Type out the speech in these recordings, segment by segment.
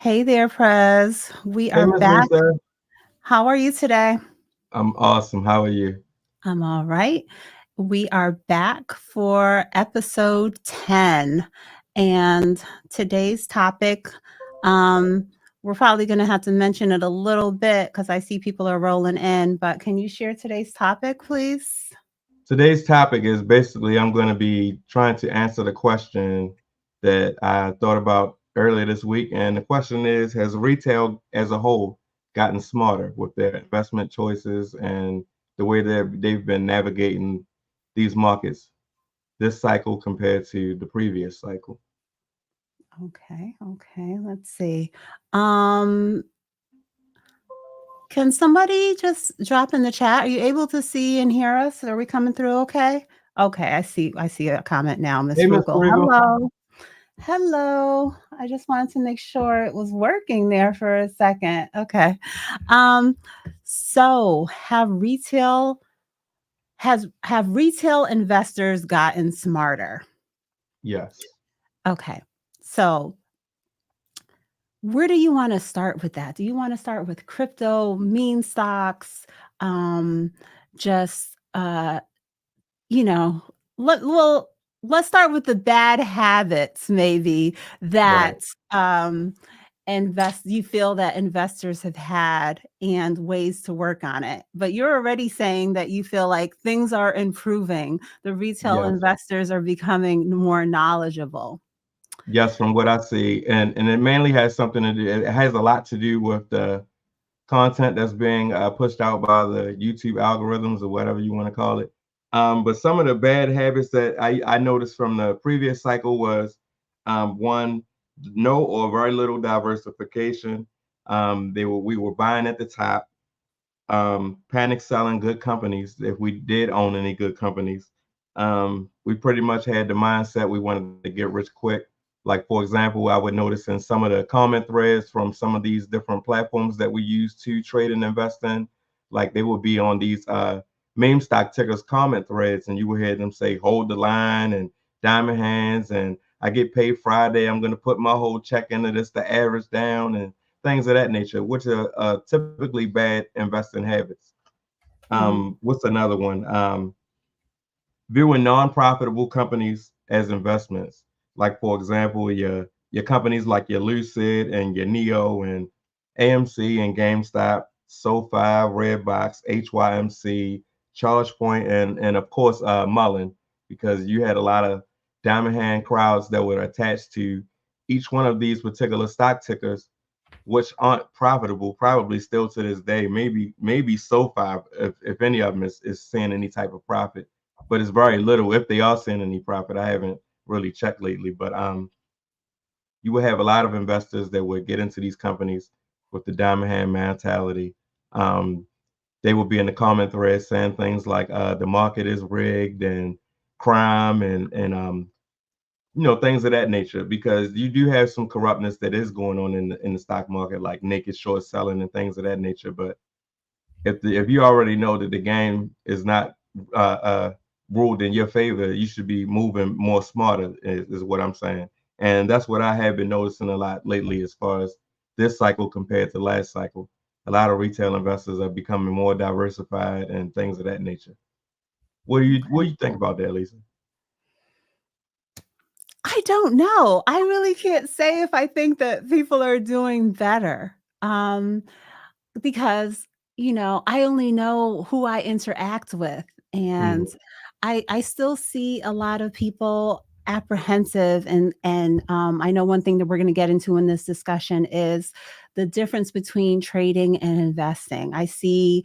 Hey there, Prez. We Hey, are Miss back. Lisa. How are you today? I'm awesome. How are you? I'm all right. We are back for episode 10. And today's topic, um, we're probably going to have to mention it a little bit because I see people are rolling in. But can you share today's topic, please? Today's topic is basically I'm going to be trying to answer the question that I thought about earlier this week. And the question is, has retail as a whole gotten smarter with their investment choices and the way that they've been navigating these markets this cycle compared to the previous cycle? Okay. Let's see. Um, Can somebody just drop in the chat? Are you able to see and hear us? Are we coming through okay? Okay, I see a comment now, Miss Hey, Miss Frugal. Regal. Hello. Hello. I just wanted to make sure it was working there for a second. Okay. Um, so have retail investors gotten smarter? Yes. Okay. So where do you want to start with that? Do you want to start with crypto, meme stocks, um, just you know, well, let's start with the bad habits maybe Right. that you feel that investors have had and ways to work on it. But you're already saying that you feel like things are improving. The retail Yes. investors are becoming more knowledgeable. Yes, from what I see. And it mainly has something to do, it has a lot to do with the content that's being pushed out by the YouTube algorithms or whatever you want to call it. But some of the bad habits that I noticed from the previous cycle was one, no or very little diversification. We were buying at the top, panic selling good companies if we did own any good companies. We pretty much had the mindset we wanted to get rich quick. Like, for example, I would notice in some of the comment threads from some of these different platforms that we use to trade and invest in, like they would be on these meme stock tickers comment threads, and you would hear them say, hold the line and diamond hands, and I get paid Friday. I'm going to put my whole check into this to average down and things of that nature, which are typically bad investing habits. Mhm. What's another one? Viewing non-profitable companies as investments. Like, for example, your companies like your Lucid and your Neo and AMC and GameStop, SoFi, Redbox, HYMC, ChargePoint, and of course Mullen, because you had a lot of diamond hand crowds that were attached to each one of these particular stock tickers, which aren't profitable, probably still to this day. Maybe SoFi, if any of them is seeing any type of profit, but it's very little if they are seeing any profit. I haven't really checked lately, but you would have a lot of investors that would get into these companies with the diamond hand mentality. Um, they would be in the comment thread saying things like the market is rigged and crime and things of that nature, because you do have some corruptness that is going on in the stock market, like naked short selling and things of that nature. But if you already know that the game is not ruled in your favor, you should be moving more smarter, is what I'm saying. And that's what I have been noticing a lot lately as far as this cycle compared to last cycle. A lot of retail investors are becoming more diversified and things of that nature. What do you think about that, Lisa? I don't know. I really can't say if I think that people are doing better. Because, I only know who I interact with, and Mhm. I still see a lot of people apprehensive, and I know one thing that we're gonna get into in this discussion is the difference between trading and investing. I see,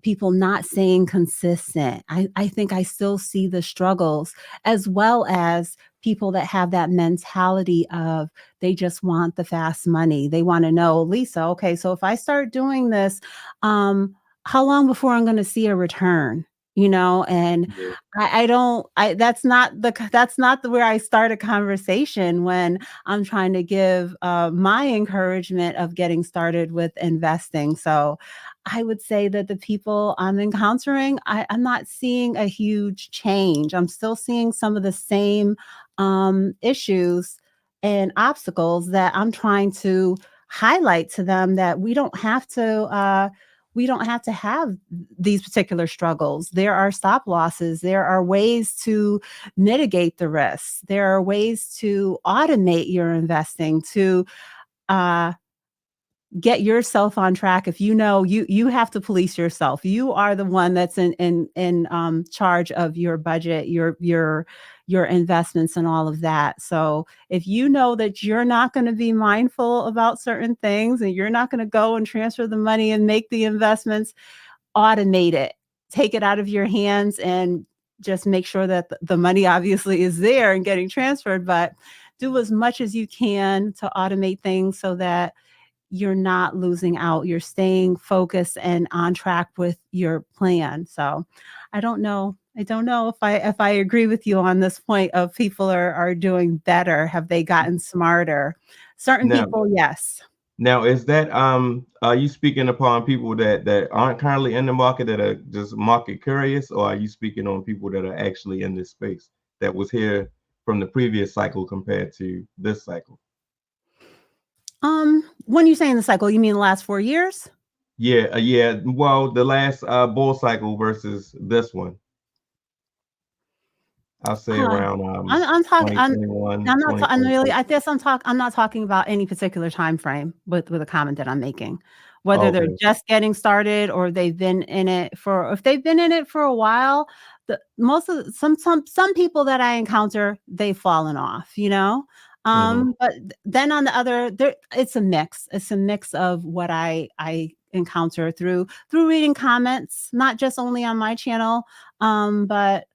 people not staying consistent. I think I still see the struggles, as well as people that have that mentality of they just want the fast money. They want to know, Lisa, okay, so if I start doing this, how long before I'm going to see a return? And Yeah. I don't, I that's not the where I start a conversation when I'm trying to give my encouragement of getting started with investing. So I would say that the people I'm encountering, I'm not seeing a huge change. I'm still seeing some of the same issues. and obstacles that I'm trying to highlight to them, that we don't have to have these particular struggles. There are stop losses. There are ways to mitigate the risks. There are ways to automate your investing, to uh, get yourself on track. If you know you have to police yourself, you are the one that's in charge of your budget, your investments and all of that. So if you know that you're not going to be mindful about certain things, and you're not going to go and transfer the money and make the investments, automate it. Take it out of your hands and just make sure that the money obviously is there and getting transferred, but do as much as you can to automate things so that you're not losing out. You're staying focused and on track with your plan. So I don't know. I don't know if I agree with you on this point of people are doing better. Have they gotten smarter? Certain Now, people, yes. now is that are you speaking upon people that aren't currently in the market, that are just market curious, or are you speaking on people that are actually in this space that was here from the previous cycle compared to this cycle? When you say in the cycle, you mean the last 4 years? Yeah, yeah. Well, the last bull cycle versus this one, I'll say Uh, around I'm talking. 2021, I'm not. I'm really. 2022. I guess I'm not talking about any particular time frame with a comment that I'm making. Whether they're Okay. just getting started or they've been in it for. If they've been in it for a while, the most of some people that I encounter, they've fallen off. Hmm. But then on the other, there it's a mix. It's a mix of what I encounter through reading comments, not just only on my channel, but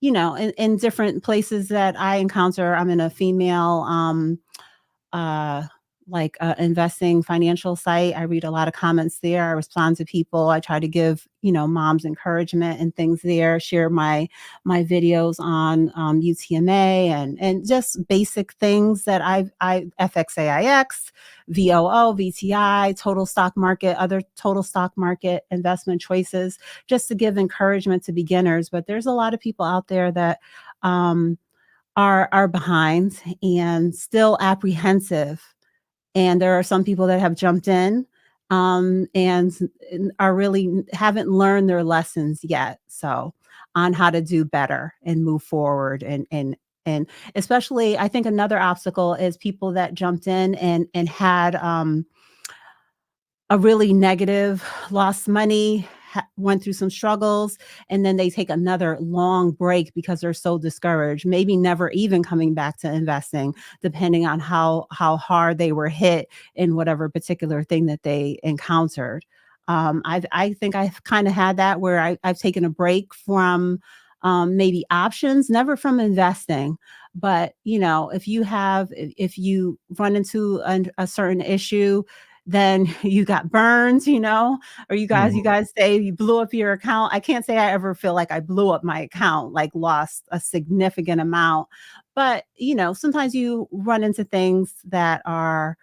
in different places that I encounter. I'm in a female uh investing financial site. I read a lot of comments there. I respond to people. I try to give, moms encouragement and things there, share my videos on UTMA and just basic things that I FXAIX, VOO, VTI, total stock market, other total stock market investment choices, just to give encouragement to beginners. But there's a lot of people out there that are behind and still apprehensive, and there are some people that have jumped in, and are really haven't learned their lessons yet. So on how to do better and move forward, and especially I think another obstacle is people that jumped in and had a really negative, lost money, went through some struggles, and then they take another long break because they're so discouraged, maybe never even coming back to investing, depending on how hard they were hit in whatever particular thing that they encountered. I think I've kind of had that where I've taken a break from maybe options, never from investing. But if you run into a certain issue, then you got burned, or you Hmm. guys say you blew up your account. I can't say I ever feel like I blew up my account, like lost a significant amount. But, sometimes you run into things that are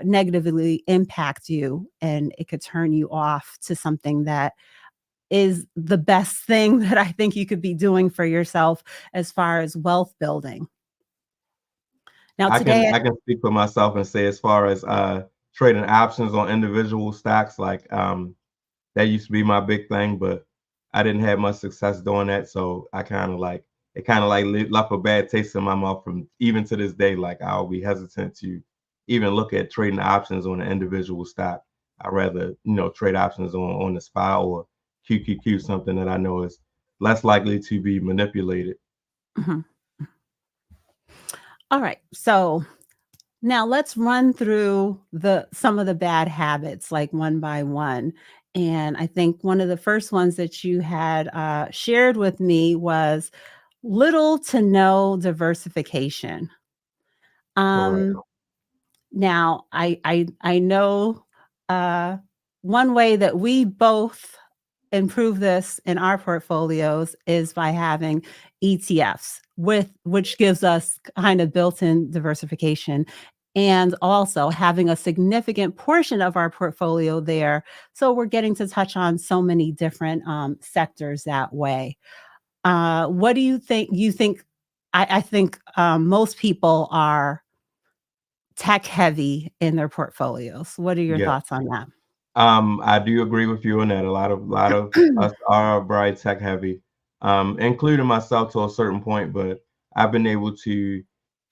negatively impact you, and it could turn you off to something that is the best thing that I think you could be doing for yourself as far as wealth building. Now, today, I can speak for myself and say, as far as trading options on individual stocks, like that used to be my big thing, but I didn't have much success doing that. So I kind of like it, kind of like left a bad taste in my mouth. From even to this day, like I'll be hesitant to even look at trading options on an individual stock. I'd rather trade options on the SPY or QQQ, something that I know is less likely to be manipulated. mhm. All right. So now let's run through the some of the bad habits, like one by one. And I think one of the first ones that you had shared with me was little to no diversification. Correct. Um, Now, I know uh, one way that we both improve this in our portfolios is by having ETFs, with which gives us kind of built-in diversification, and also having a significant portion of our portfolio there. So we're getting to touch on so many different sectors that way. What do you think? I think most people are tech heavy in their portfolios. What are your Yeah. thoughts on that? I do agree with you on that. A lot of us are very tech heavy, including myself to a certain point, but I've been able to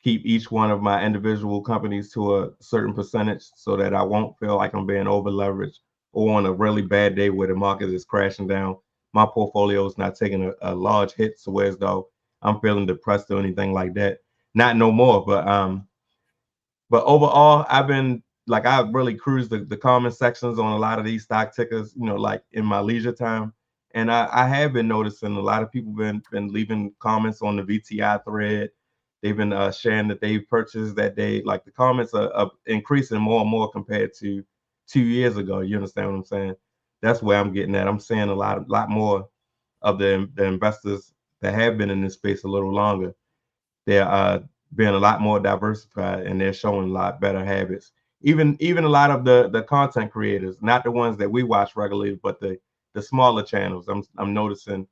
keep each one of my individual companies to a certain percentage so that I won't feel like I'm being over leveraged, or on a really bad day where the market is crashing down, my portfolio is not taking a large hit, so as though I'm feeling depressed or anything like that. Not no more, but overall, I've been like, I really cruised the comment sections on a lot of these stock tickers, like in my leisure time. And I have been noticing a lot of people been leaving comments on the VTI thread. They've been sharing that they purchased that day. Like the comments are increasing more and more compared to 2 years ago. You understand what I'm saying? That's where I'm getting at. I'm seeing a lot more of the investors that have been in this space a little longer. They're being a lot more diversified, and they're showing a lot better habits. Even a lot of the content creators, not the ones that we watch regularly, but the smaller channels. I'm noticing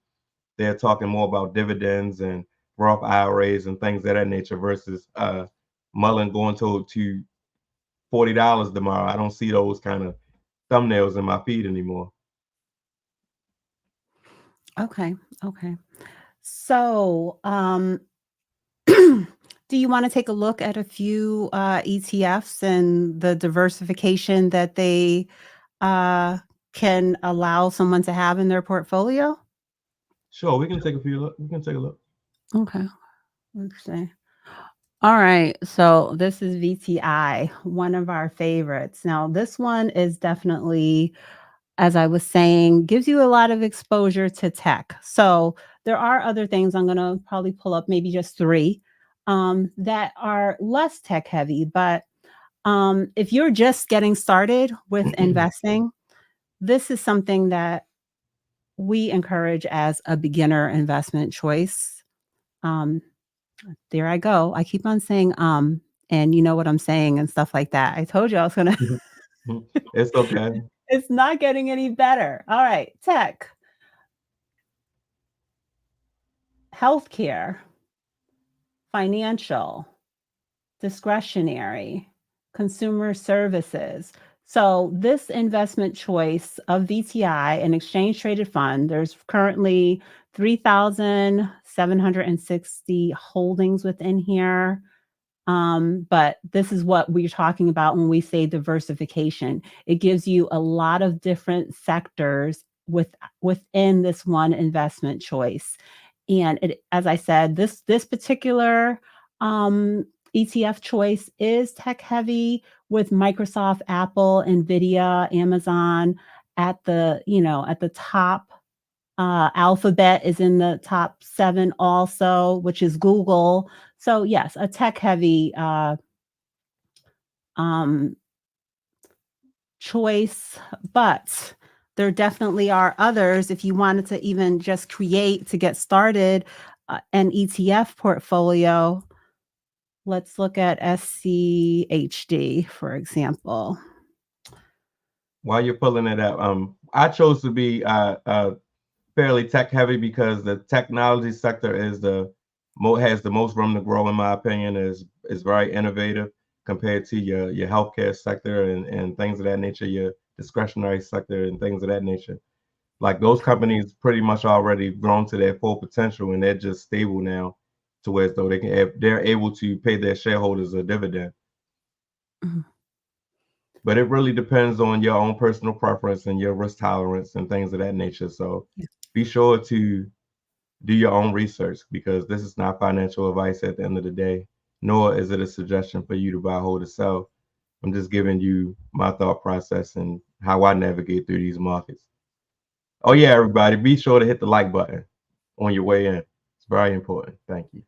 they're talking more about dividends and Roth IRAs and things of that nature versus Mullen going to $40 tomorrow. I don't see those kind of thumbnails in my feed anymore. Okay, okay. So, do you want to take a look at a few ETFs and the diversification that they can allow someone to have in their portfolio? Sure, we can take a few look. We can take a look. Okay, let's see. All right, so this is VTI, one of our favorites. Now, this one is definitely, as I was saying, gives you a lot of exposure to tech. So there are other things I'm going to probably pull up, maybe just three that are less tech heavy. But if you're just getting started with investing, this is something that we encourage as a beginner investment choice. Um, there I go. I keep on saying and you know what I'm saying and stuff like that. I told you I was gonna It's okay. it's not getting any better. All right, tech, healthcare, financial, discretionary, consumer services. So this investment choice of VTI, an exchange traded fund, there's currently 3,760 holdings within here. But this is what we're talking about when we say diversification. It gives you a lot of different sectors within this one investment choice. And it, as I said, this particular ETF choice is tech heavy with Microsoft, Apple, Nvidia, Amazon at the top. Alphabet is in the top 7 also, which is Google. So yes, a tech heavy um, choice, but there definitely are others. If you wanted to even just create to get started an ETF portfolio, let's look at SCHD, for example. While you're pulling it up, I chose to be fairly tech heavy because the technology sector has the most room to grow, in my opinion. Is very innovative compared to your healthcare sector and things of that nature, your discretionary sector and things of that nature. Like those companies pretty much already grown to their full potential, and they're just stable now, to where as though they're able to pay their shareholders a dividend. Mhm. But it really depends on your own personal preference and your risk tolerance and things of that nature. So Yeah. be sure to do your own research, because this is not financial advice at the end of the day, nor is it a suggestion for you to buy, hold, or sell. I'm just giving you my thought process and how I navigate through these markets. Oh yeah, everybody, be sure to hit the like button on your way in. It's very important. Thank you.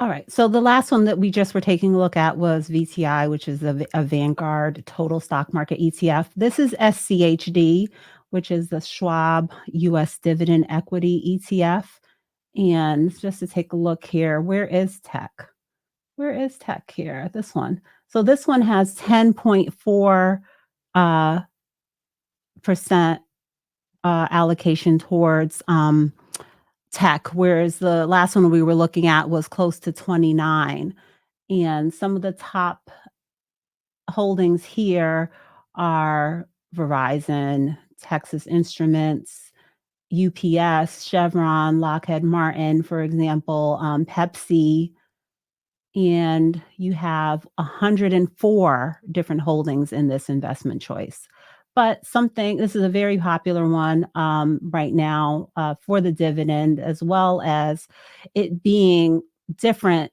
All right. So the last one that we just were taking a look at was VTI, which is a Vanguard total stock market ETF. This is SCHD, which is the Schwab US Dividend Equity ETF. And just to take a look here, where is tech? Where is tech here? This one. So this one has 10.4 percent allocation towards tech, whereas the last one we were looking at was close to 29. And some of the top holdings here are Verizon, Texas Instruments, UPS, Chevron, Lockheed Martin, for example, Pepsi, and you have 104 different holdings in this investment choice. But this is a very popular one right now for the dividend, as well as it being different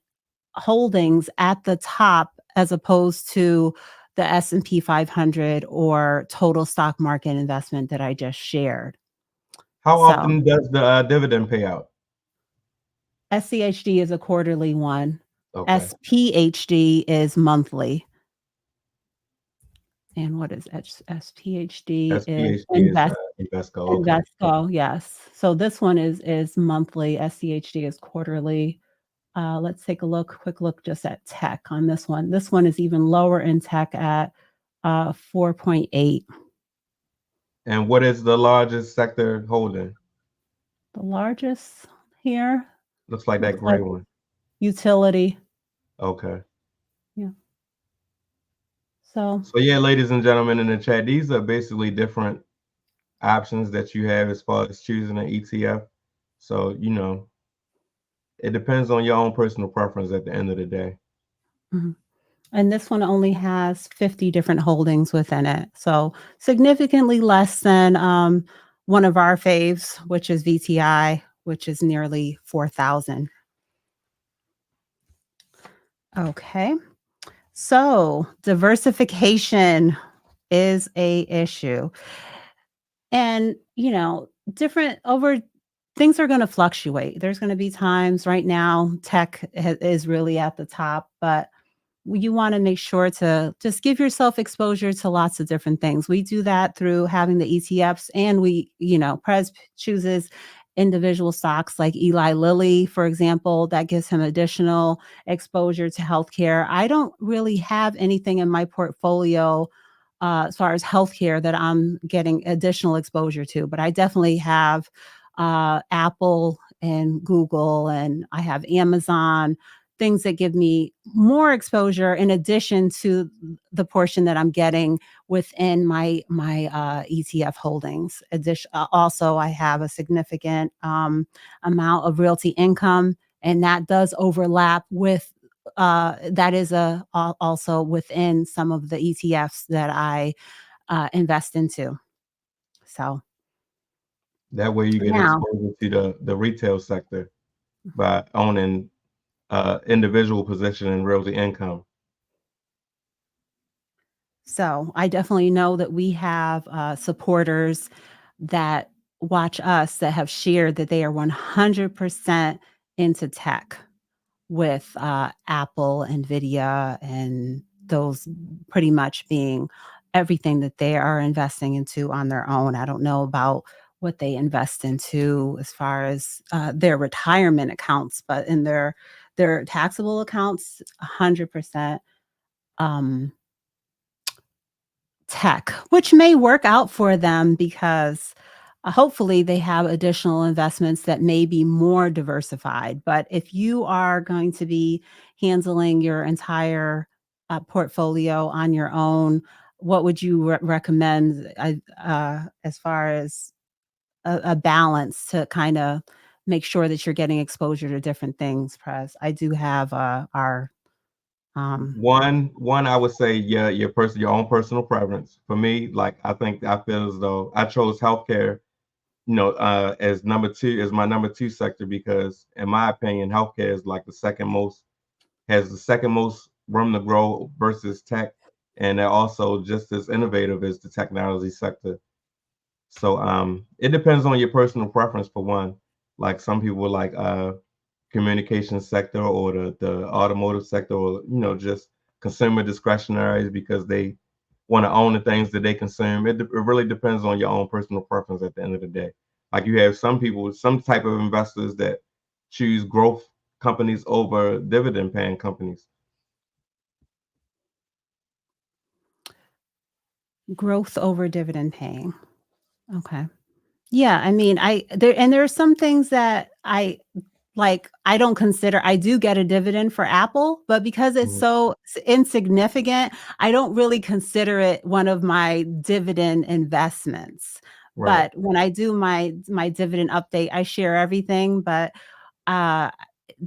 holdings at the top as opposed to the S&P 500 or total stock market investment that I just shared. How So often does the dividend pay out? SCHD is a quarterly one. Okay. SPHD is monthly. And what is SPHD is SPHD is Invesco. Okay. Invesco, yes. So this one is monthly. SCHD is quarterly. Let's take a quick look just at tech on this one. This one is even lower in tech at 4.8. And what is the largest sector holding? The largest here Looks like that looks like gray one. utility. Okay. Yeah. So So yeah, ladies and gentlemen in the chat, these are basically different options that you have as far as choosing an ETF. So, it depends on your own personal preference at the end of the day. mhm. And this one only has 50 different holdings within it. So significantly less than one of our faves, which is VTI, which is nearly 4,000. Okay. So diversification is a issue. And, different over things are going to fluctuate. There's going to be times right now tech is really at the top, but you want to make sure to just give yourself exposure to lots of different things. We do that through having the ETFs, and Prez chooses individual stocks like Eli Lilly, for example, that gives him additional exposure to healthcare. I don't really have anything in my portfolio as far as healthcare that I'm getting additional exposure to, but I definitely have Apple and Google, and I have Amazon, things that give me more exposure in addition to the portion that I'm getting within my ETF holdings. Also, I have a significant amount of realty income, and that does overlap with that is also within some of the ETFs that I invest into. So That way you get now, exposure to the retail sector by owning individual position in realty income. so I definitely know that we have supporters that watch us that have shared that they are 100% into tech with Apple, Nvidia, and those pretty much being everything that they are investing into on their own. I don't know about what they invest into as far as their retirement accounts, but in their taxable accounts, 100% um, tech, which may work out for them because hopefully they have additional investments that may be more diversified. But if you are going to be handling your entire portfolio on your own, what would you recommend as far as a balance to kind of make sure that you're getting exposure to different things? Press. I do have our um, One, I would say, yeah, your own personal preference. For me, like I feel as though I chose healthcare, as number two, as my number two sector, because in my opinion, healthcare is like has the second most room to grow versus tech, and they're also just as innovative as the technology sector. So it depends on your personal preference for one. Like some people like communication sector or the automotive sector, or just consumer discretionaries because they want to own the things that they consume. It really depends on your own personal preference at the end of the day. Like you have some people, some type of investors that choose growth companies over dividend paying companies. growth over dividend paying. Okay. Yeah, I mean, there are some things that I like, I do get a dividend for Apple, but because it's Mhm. so insignificant, I don't really consider it one of my dividend investments. Right, But when I do my dividend update, I share everything, but, uh,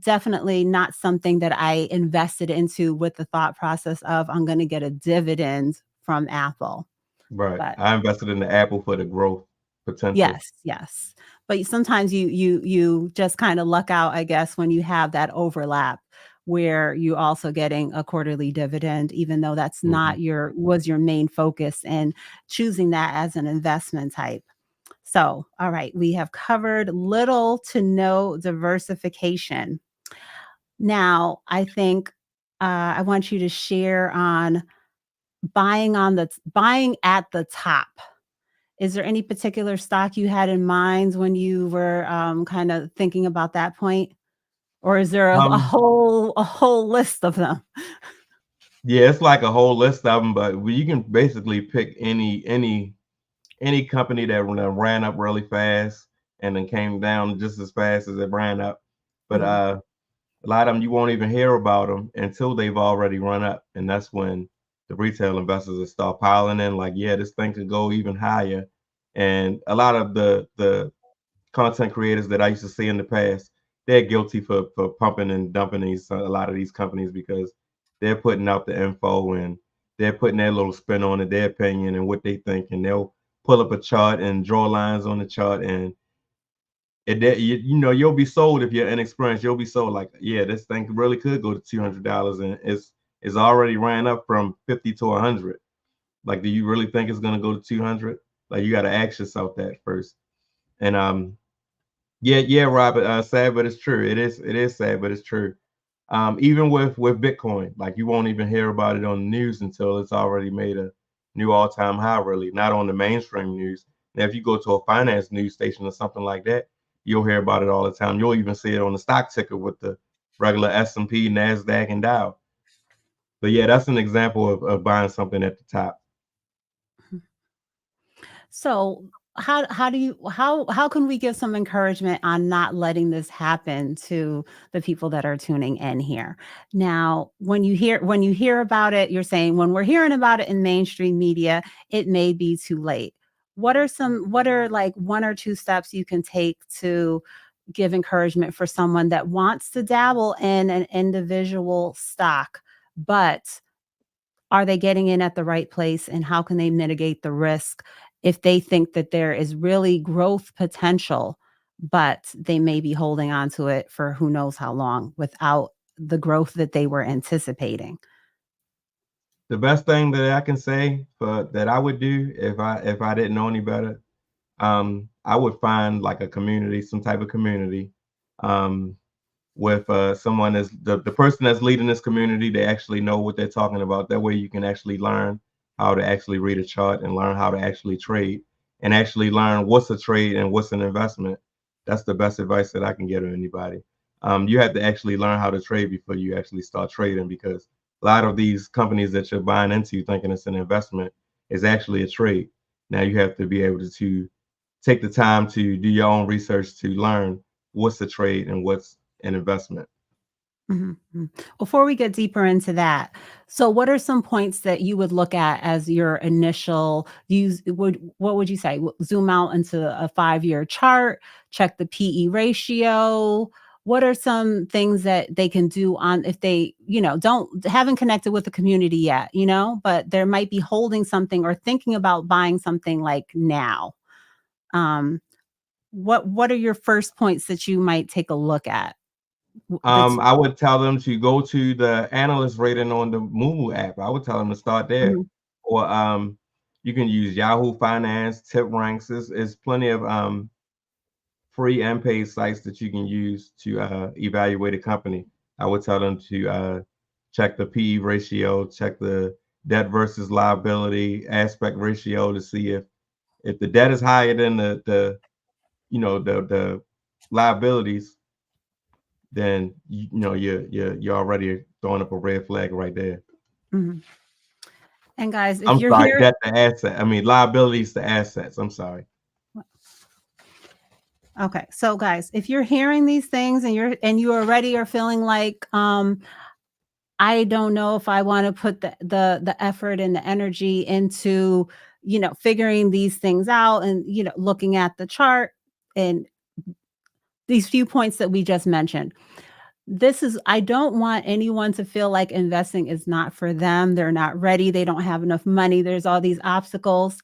definitely not something that I invested into with the thought process of I'm gonna get a dividend from Apple. right. But I invested in the Apple for the growth potential. yes, yes. But sometimes you just kinda luck out, I guess, when you have that overlap where you also getting a quarterly dividend, even though that's Mhm. not your main focus in choosing that as an investment type. So, all right, we have covered little to no diversification. Now, I think, I want you to share on buying at the top. Is there any particular stock you had in mind when you were, kinda thinking about that point? Or is there Um, a whole list of them? yeah, it's like a whole list of them, but you can basically pick any company that ran up really fast and then came down just as fast as it ran up. But Mhm, a lot of them you won't even hear about them until they've already run up, and that's when the retail investors will start piling in. Like, yeah, this thing could go even higher. And a lot of the content creators that I used to see in the past, they're guilty for pumping and dumping a lot of these companies because they're putting out the info and they're putting their little spin on it, their opinion and what they think, and they'll pull up a chart and draw lines on the chart, and you'll be sold if you're inexperienced. You'll be sold like, yeah, this thing really could go to $200, and it's already ran up from 50 to 100. Like, do you really think it's gonna go to 200? Like, you got to ask yourself that first. And yeah, yeah, Robert. Sad, but it's true. It is sad, but it's true. Even with Bitcoin, like you won't even hear about it on the news until it's already made a new all-time high. Really, not on the mainstream news. Now, if you go to a finance news station or something like that, you'll hear about it all the time. You'll even see it on the stock ticker with the regular S&P, Nasdaq, and Dow. But yeah, that's an example of buying something at the top. mhm. So, how can we give some encouragement on not letting this happen to the people that are tuning in here? Now, when you hear about it, you're saying when we're hearing about it in mainstream media, it may be too late. What are like one or two steps you can take to give encouragement for someone that wants to dabble in an individual stock, but are they getting in at the right place, and how can they mitigate the risk if they think that there is really growth potential, but they may be holding on to it for who knows how long without the growth that they were anticipating? The best thing that I can say for that I would do if I didn't know any better, I would find like a community, some type of community, um, with someone that's the person that's leading this community. They actually know what they're talking about. That way, you can actually learn how to actually read a chart and learn how to actually trade and actually learn what's a trade and what's an investment. That's the best advice that I can give to anybody. You have to actually learn how to trade before you actually start trading because a lot of these companies that you're buying into thinking it's an investment is actually a trade. Now you have to be able to take the time to do your own research to learn what's a trade and what's an investment. Mhm, mhm. Before we get deeper into that, so what are some points that you would look at as your initial use what would you say? Zoom out into a 5-year chart, check the PE ratio. What are some things that they can do on if they, don't haven't connected with the community yet, but there might be holding something or thinking about buying something like now. Um, what are your first points that you might take a look at? That's I would tell them to go to the analyst rating on the Moo Moo app. I would tell them to start there, Mhm, or you can use Yahoo Finance, Tip Ranks. There's plenty of free and paid sites that you can use to evaluate a company. I would tell them to check the PE ratio, check the debt versus liability aspect ratio to see if the debt is higher than the liabilities, then you're already throwing up a red flag right there. mhm. And guys, if I'm you're sorry, here debt to asset. I mean liabilities to assets. I'm sorry. Okay. So guys, if you're hearing these things and you already are feeling like I don't know if I want to put the effort and the energy into, figuring these things out and, looking at the chart and these few points that we just mentioned. I don't want anyone to feel like investing is not for them. They're not ready. They don't have enough money. There's all these obstacles.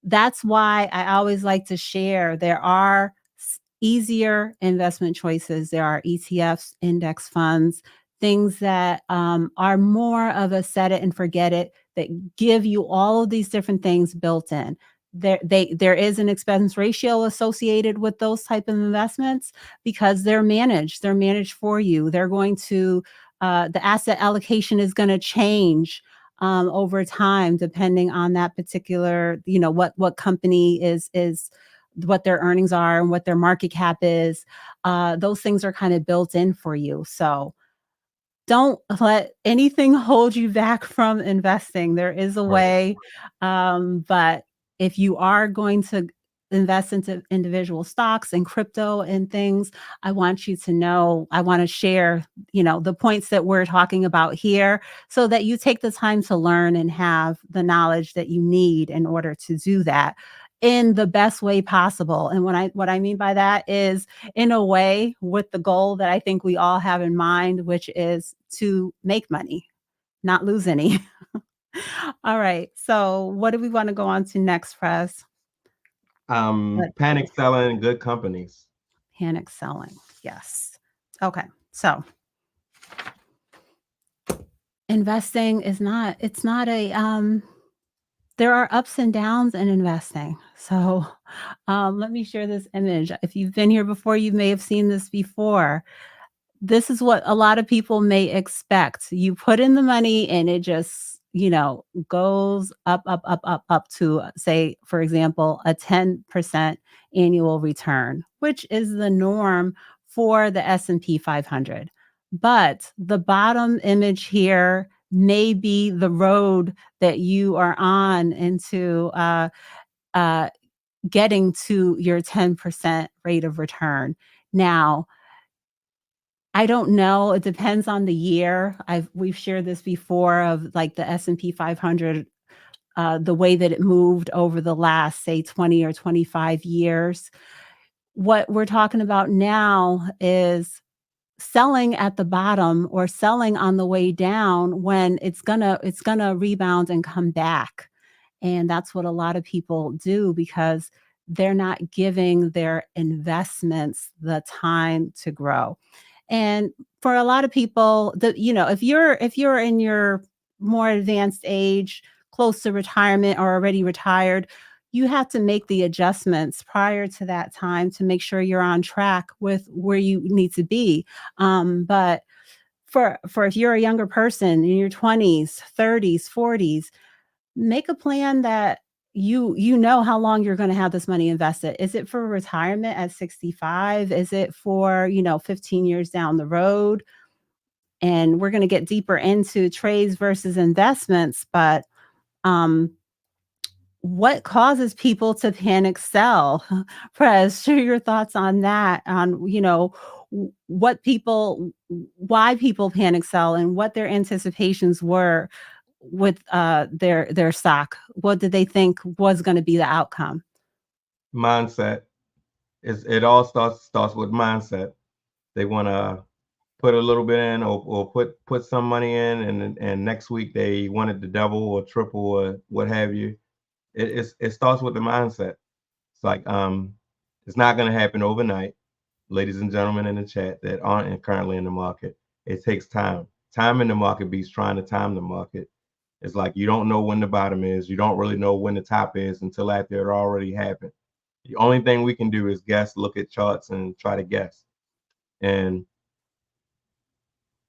That's why I always like to share there are easier investment choices. There are ETFs, index funds, things that are more of a set it and forget it that give you all of these different things built in. There is an expense ratio associated with those type of investments because they're managed. They're managed for you. They're going to the asset allocation is going to change over time, depending on that particular, what company is what their earnings are and what their market cap is. Those things are kind of built in for you. So don't let anything hold you back from investing. There is a Right. way, but if you are going to invest into individual stocks and crypto and things, I want you to know, I want to share, the points that we're talking about here so that you take the time to learn and have the knowledge that you need in order to do that in the best way possible. And what I mean by that is in a way with the goal that I think we all have in mind, which is to make money, not lose any. All right. So, what do we want to go on to next, Press? Let's Panic see. selling good companies. Panic selling. Yes. Okay. So, investing is not, it's not a, there are ups and downs in investing. So, let me share this image. If you've been here before, you may have seen this before. This is what a lot of people may expect. You put in the money and it just, goes up, up, up, up, up to, say, for example, a 10% annual return, which is the norm for the S&P 500. But the bottom image here may be the road that you are on into uh, getting to your 10% rate of return. Now, I don't know, it depends on the year. We've shared this before of, like, the S&P 500, the way that it moved over the last, say, 20 or 25 years. What we're talking about now is selling at the bottom or selling on the way down when it's gonna rebound and come back. And that's what a lot of people do because they're not giving their investments the time to grow. And for a lot of people, if you're in your more advanced age, close to retirement or already retired, you have to make the adjustments prior to that time to make sure you're on track with where you need to be. But for if you're a younger person in your 20s, 30s, 40s, make a plan that you know how long you're going to have this money invested. Is it for retirement at 65? Is it for, 15 years down the road? And we're going to get deeper into trades versus investments, but um what causes people to panic sell? Prez, share your thoughts on that, on, what people, why people panic sell and what their anticipations were with their stock. What did they think was going to be the outcome? Mindset. It all starts with mindset. They want to put a little bit in or put some money in, and next week they wanted to double or triple or what have you. It starts with the mindset. It's like it's not going to happen overnight, ladies and gentlemen in the chat that aren't currently in the market. It takes time. Time in the market beats trying to time the market. It's like you don't know when the bottom is. You don't really know when the top is until after it already happened. The only thing we can do is guess, look at charts, and try to guess. And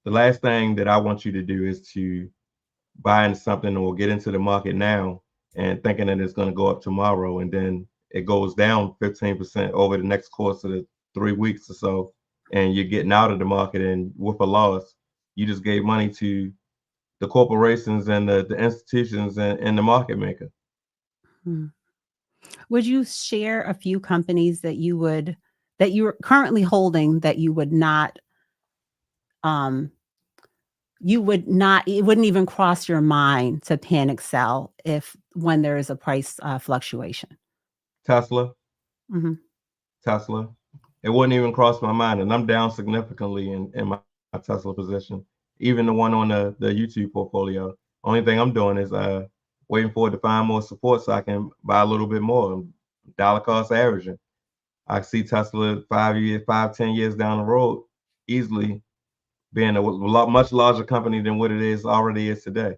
the last thing that I want you to do is to buy into something or get into the market now and thinking that it's going to go up tomorrow, and then it goes down 15% over the next course of the 3 weeks or so, and you're getting out of the market and with a loss, you just gave money to the corporations and the institutions and the market maker. Hmm. Would you share a few companies that you would that you're currently holding that um, it wouldn't even cross your mind to panic sell if when there is a price fluctuation. Tesla, Mhm. Tesla. It wouldn't even cross my mind, and I'm down significantly in my Tesla position. Even the one on the YouTube portfolio. Only thing I'm doing is waiting for it to find more support so I can buy a little bit more. Dollar cost averaging. I see Tesla 5 years, 5, 10 years down the road, easily being a much larger company than what it is already is today.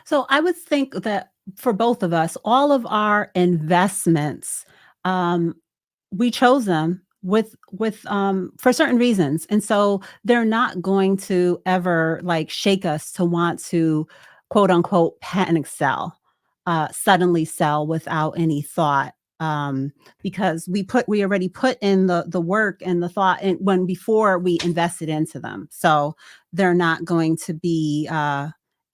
So I would think that for both of us, all of our investments, um, we chose them with for certain reasons, and so they're not going to ever like shake us to want to quote unquote panic sell, suddenly sell without any thought. Because we already put in the work and the thought and when before we invested into them. So they're not going to be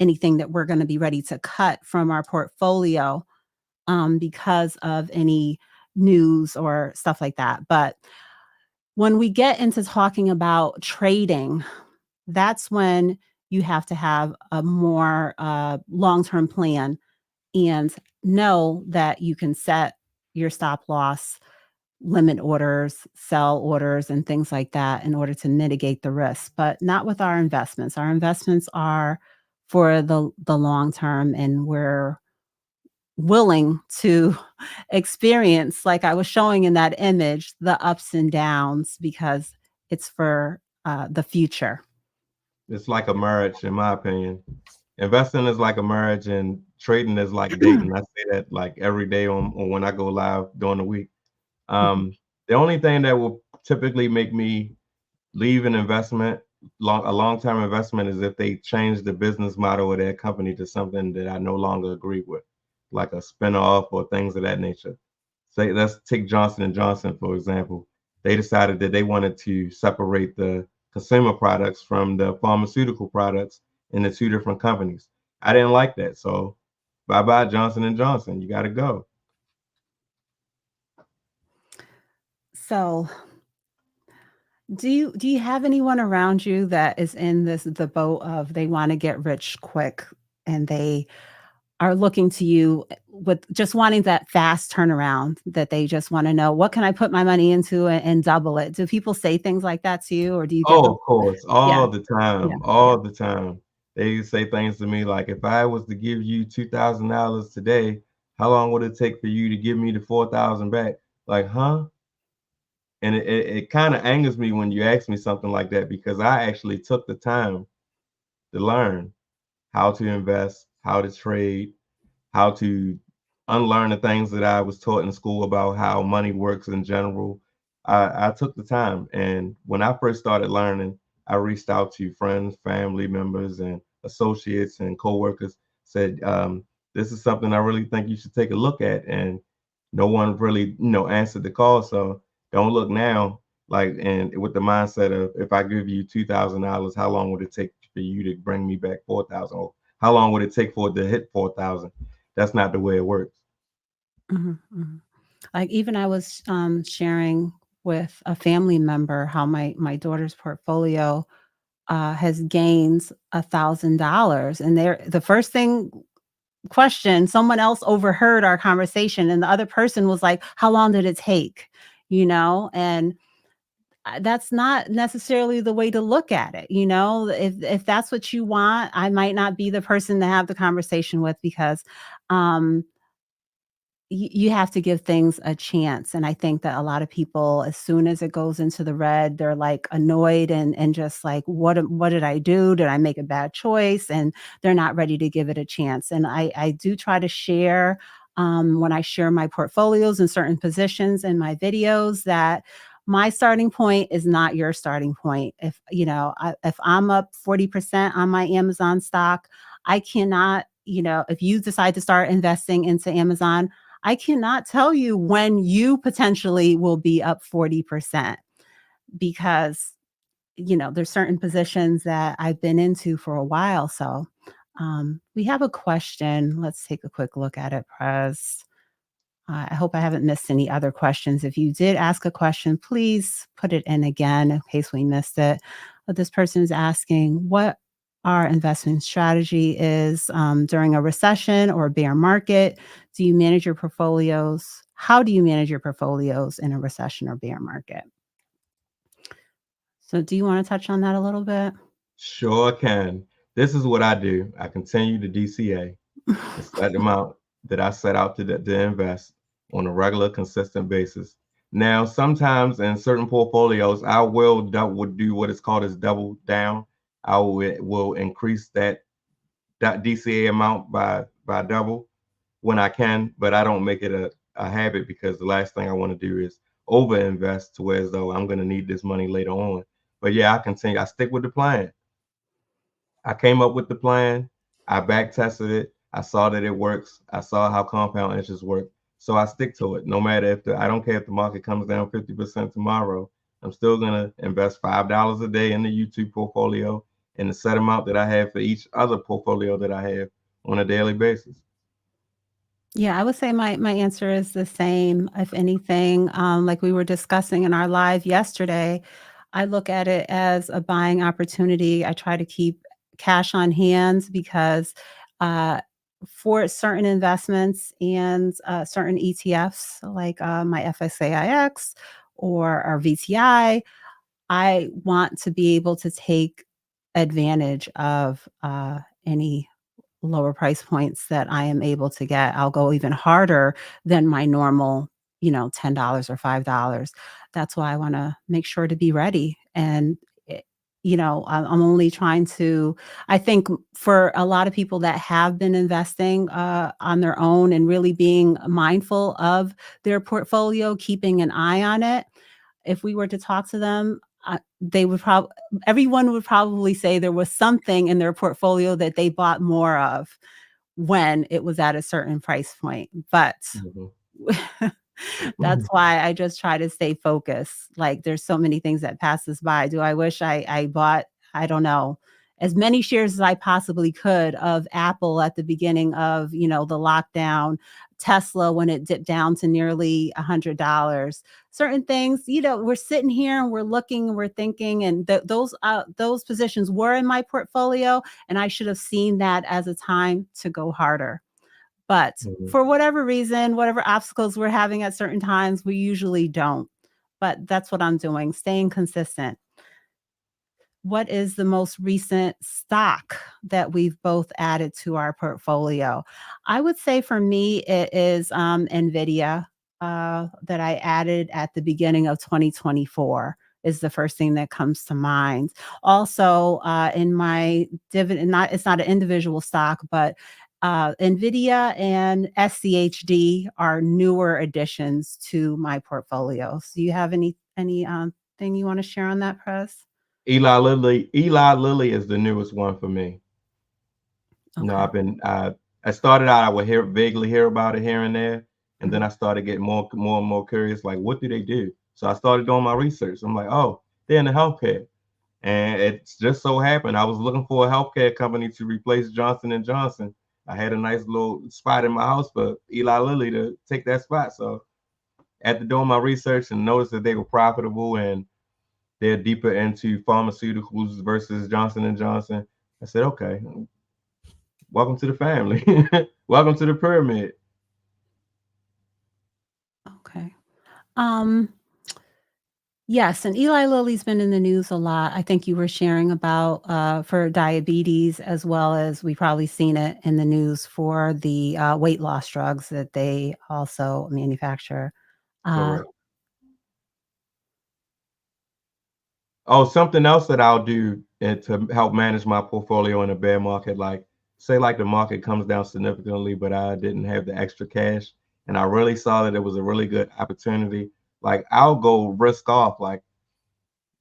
anything that we're going to be ready to cut from our portfolio because of any news or stuff like that. But when we get into talking about trading, that's when you have to have a more long term plan and know that you can set your stop loss, limit orders, sell orders, and things like that in order to mitigate the risk, but not with our investments. Our investments are for the long term, and we're willing to experience, like I was showing in that image, the ups and downs because it's for the future. It's like a marriage, in my opinion. Investing is like a marriage, and trading is like dating. I say that like every day on when I go live during the week. Mhm, The only thing that will typically make me leave an investment, a long-term investment, is if they change the business model of their company to something that I no longer agree with, like a spin-off or things of that nature. Say, let's take Johnson and Johnson for example. They decided that they wanted to separate the consumer products from the pharmaceutical products into two different companies. I didn't like that, so bye bye Johnson and Johnson. You got to go. so do you have anyone around you that is in the boat of they wanna get rich quick and they are looking to you with just wanting that fast turnaround, that they just wanna know, "What can I put my money into and double it?" Do people say things like that to you, or do you get Oh, the of course, yeah, all the yeah, time, yeah. all the time. They say things to me like, if I was to give you $2,000 today, how long would it take for you to give me the 4,000 back? Like, huh? And it kind of angers me when you ask me something like that because I actually took the time to learn how to invest, how to trade, how to unlearn the things that I was taught in school about how money works in general. I took the time, and when I first started learning, I reached out to friends, family members, and associates and coworkers. Said, "This is something I really think you should take a look at." And no one really, answered the call. So don't look now, like, and with the mindset of if I give you $2,000, how long would it take for you to bring me back 4,000? Or how long would it take for it to hit 4,000? That's not the way it works. Mhm, mhm. Like, even I was, sharing with a family member how my daughter's portfolio, has gained $1,000, and the first thing question, someone else overheard our conversation, and the other person was like, "How long did it take?" You know? And that's not necessarily the way to look at it, you know? If that's what you want, I might not be the person to have the conversation with because, um, you have to give things a chance, and I think that a lot of people, as soon as it goes into the red, they're, like, annoyed and just like, What did I do? Did I make a bad choice?" And they're not ready to give it a chance, and I do try to share, when I share my portfolios in certain positions in my videos that my starting point is not your starting point. If I'm up 40% on my Amazon stock, I cannot if you decide to start investing into Amazon, I cannot tell you when you potentially will be up 40% because, there's certain positions that I've been into for a while. So we have a question. Let's take a quick look at it, Prez. I hope I haven't missed any other questions. If you did ask a question, please put it in again in case we missed it. But this person is asking what our investment strategy is during a recession or a bear market. Do you manage your portfolios? How do you manage your portfolios in a recession or bear market? So, do you want to touch on that a little bit? Sure can. This is what I do. I continue to DCA the set amount that I set out to invest on a regular, consistent basis. Now, sometimes in certain portfolios, I would do what is called as double down. I will increase that DCA amount by double when I can, but I don't make it a habit because the last thing I want to do is over invest to where as though I'm going to need this money later on. But yeah, I continue. I stick with the plan. I came up with the plan. I back tested it. I saw that it works. I saw how compound interest work. So I stick to it. No matter I don't care if the market comes down 50% tomorrow. I'm still gonna invest $5 a day in the YouTube portfolio and the set amount that I have for each other portfolio that I have on a daily basis. Yeah, I would say my answer is the same. If anything, like we were discussing in our live yesterday, I look at it as a buying opportunity. I try to keep cash on hands because uh, for certain investments and certain ETFs, like my FSAIX or our VTI, I want to be able to take advantage of any lower price points that I am able to get. I'll go even harder than my normal, $10 or $5. That's why I wanna make sure to be ready, and, I'm only trying to I think for a lot of people that have been investing, on their own and really being mindful of their portfolio, keeping an eye on it, if we were to talk to them, they would probably everyone would probably say there was something in their portfolio that they bought more of when it was at a certain price point, but Mhm. that's why I just try to stay focused. Like, there's so many things that passes by. Do I wish I bought, I don't know, as many shares as I possibly could of Apple at the beginning of, the lockdown, Tesla when it dipped down to nearly $100. Certain things, we're sitting here and we're looking and we're thinking, and those positions were in my portfolio, and I should have seen that as a time to go harder. But Mhm. for whatever reason, whatever obstacles we're having at certain times, we usually don't. But that's what I'm doing, staying consistent. What is the most recent stock that we've both added to our portfolio? I would say for me, it is NVIDIA that I added at the beginning of 2024 is the first thing that comes to mind. Also, in my dividend, not it's not an individual stock, but NVIDIA and SCHD are newer additions to my portfolio. So, do you have any thing you want to share on that, Press? Eli Lilly is the newest one for me. No, Okay. I started out, I would vaguely hear about it here and there, and then Mhm. I started getting more and more curious, like, what do they do? So I started doing my research. I'm like, oh, they're in the healthcare. And it just so happened I was looking for a healthcare company to replace Johnson and Johnson. I had a nice little spot in my house for Eli Lilly to take that spot. So after doing my research and noticed that they were profitable and they're deeper into pharmaceuticals versus Johnson and Johnson, I said, okay, welcome to the family. Welcome to the pyramid. Okay. Um, yes, and Eli Lilly's been in the news a lot. I think you were sharing about for diabetes, as well as we probably seen it in the news for the weight loss drugs that they also manufacture. Uh, Correct. Oh, something else that I'll do to help manage my portfolio in a bear market, like say like the market comes down significantly, but I didn't have the extra cash and I really saw that it was a really good opportunity. Like I'll go risk off, like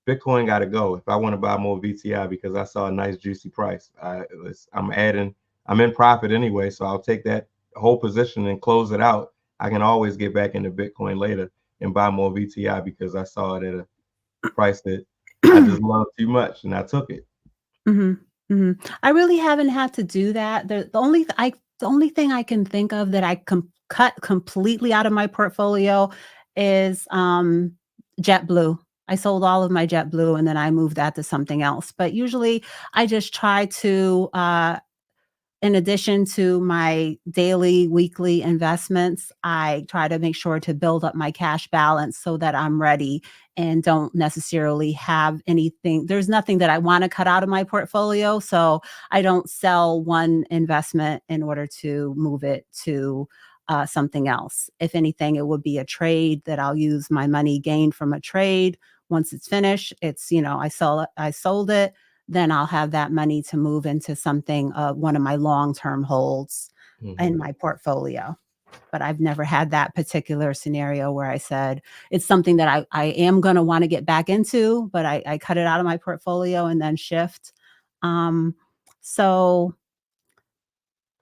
Bitcoin got to go if I want to buy more VTI because I saw a nice juicy price. I'm in profit anyway, so I'll take that whole position and close it out. I can always get back into Bitcoin later and buy more VTI because I saw it at a price that I just love too much, and I took it. Mhm, mhm. I really haven't had to do that. The only th I The only thing I can think of that I cut completely out of my portfolio is, JetBlue. I sold all of my JetBlue, and then I moved that to something else, but usually, I just try to, in addition to my daily, weekly investments, I try to make sure to build up my cash balance so that I'm ready and don't necessarily have anything. There's nothing that I want to cut out of my portfolio. So I don't sell one investment in order to move it to something else. If anything, it would be a trade that I'll use my money gained from a trade. Once it's finished, it's, I sold it, then I'll have that money to move into something, one of my long-term holds in Mhm. my portfolio. But I've never had that particular scenario where I said, it's something that I am gonna wanna get back into, but I cut it out of my portfolio and then shift. Um, so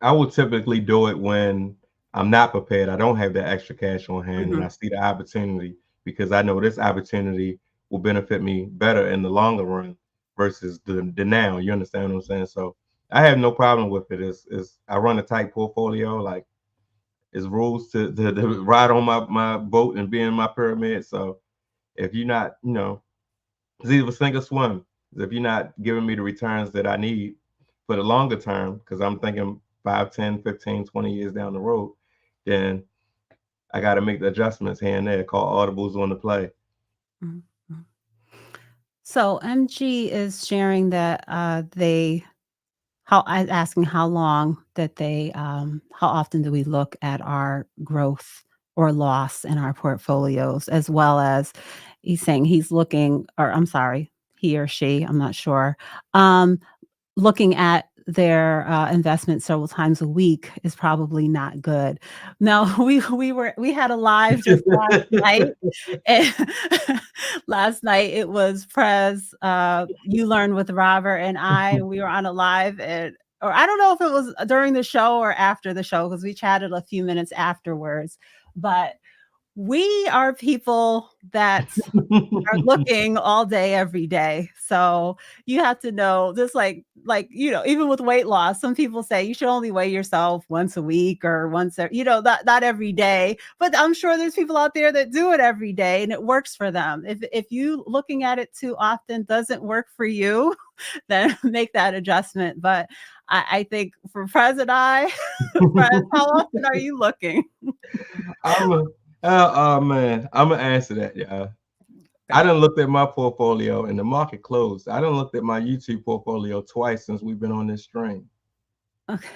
I would typically do it when I'm not prepared. I don't have that extra cash on hand and I mhm, see the opportunity because I know this opportunity will benefit me better in the longer run versus the now. You understand what I'm saying? So I have no problem with it. Is I run a tight portfolio, like it's rules to ride on my boat and be in my pyramid. So if you're not, it's either sink or swim. If you're not giving me the returns that I need for the longer term, because I'm thinking 5, 10, 15, 20 years down the road, then I got to make the adjustments here and there, call audibles on the play. mhm, mhm. So MG is sharing that, asking how long that how often do we look at our growth or loss in our portfolios, as well as he's saying he's looking, or I'm sorry, he or she, I'm not sure, um, looking at their, investment several times a week is probably not good. No, we had a live just last night, and last night it was Prez, You Learn with Robert and we were on a live, or I don't know if it was during the show or after the show because we chatted a few minutes afterwards, but we are people that are looking all day, every day. So you have to know just even with weight loss, some people say you should only weigh yourself once a week or not every day. But I'm sure there's people out there that do it every day and it works for them. If you looking at it too often doesn't work for you, then make that adjustment. But I think for Fred and I, Fred, how often are you looking? I'm a, oh man, I'm gonna answer that, yeah. I done looked at my portfolio and the market closed. I done looked at my YouTube portfolio twice since we've been on this stream. Okay.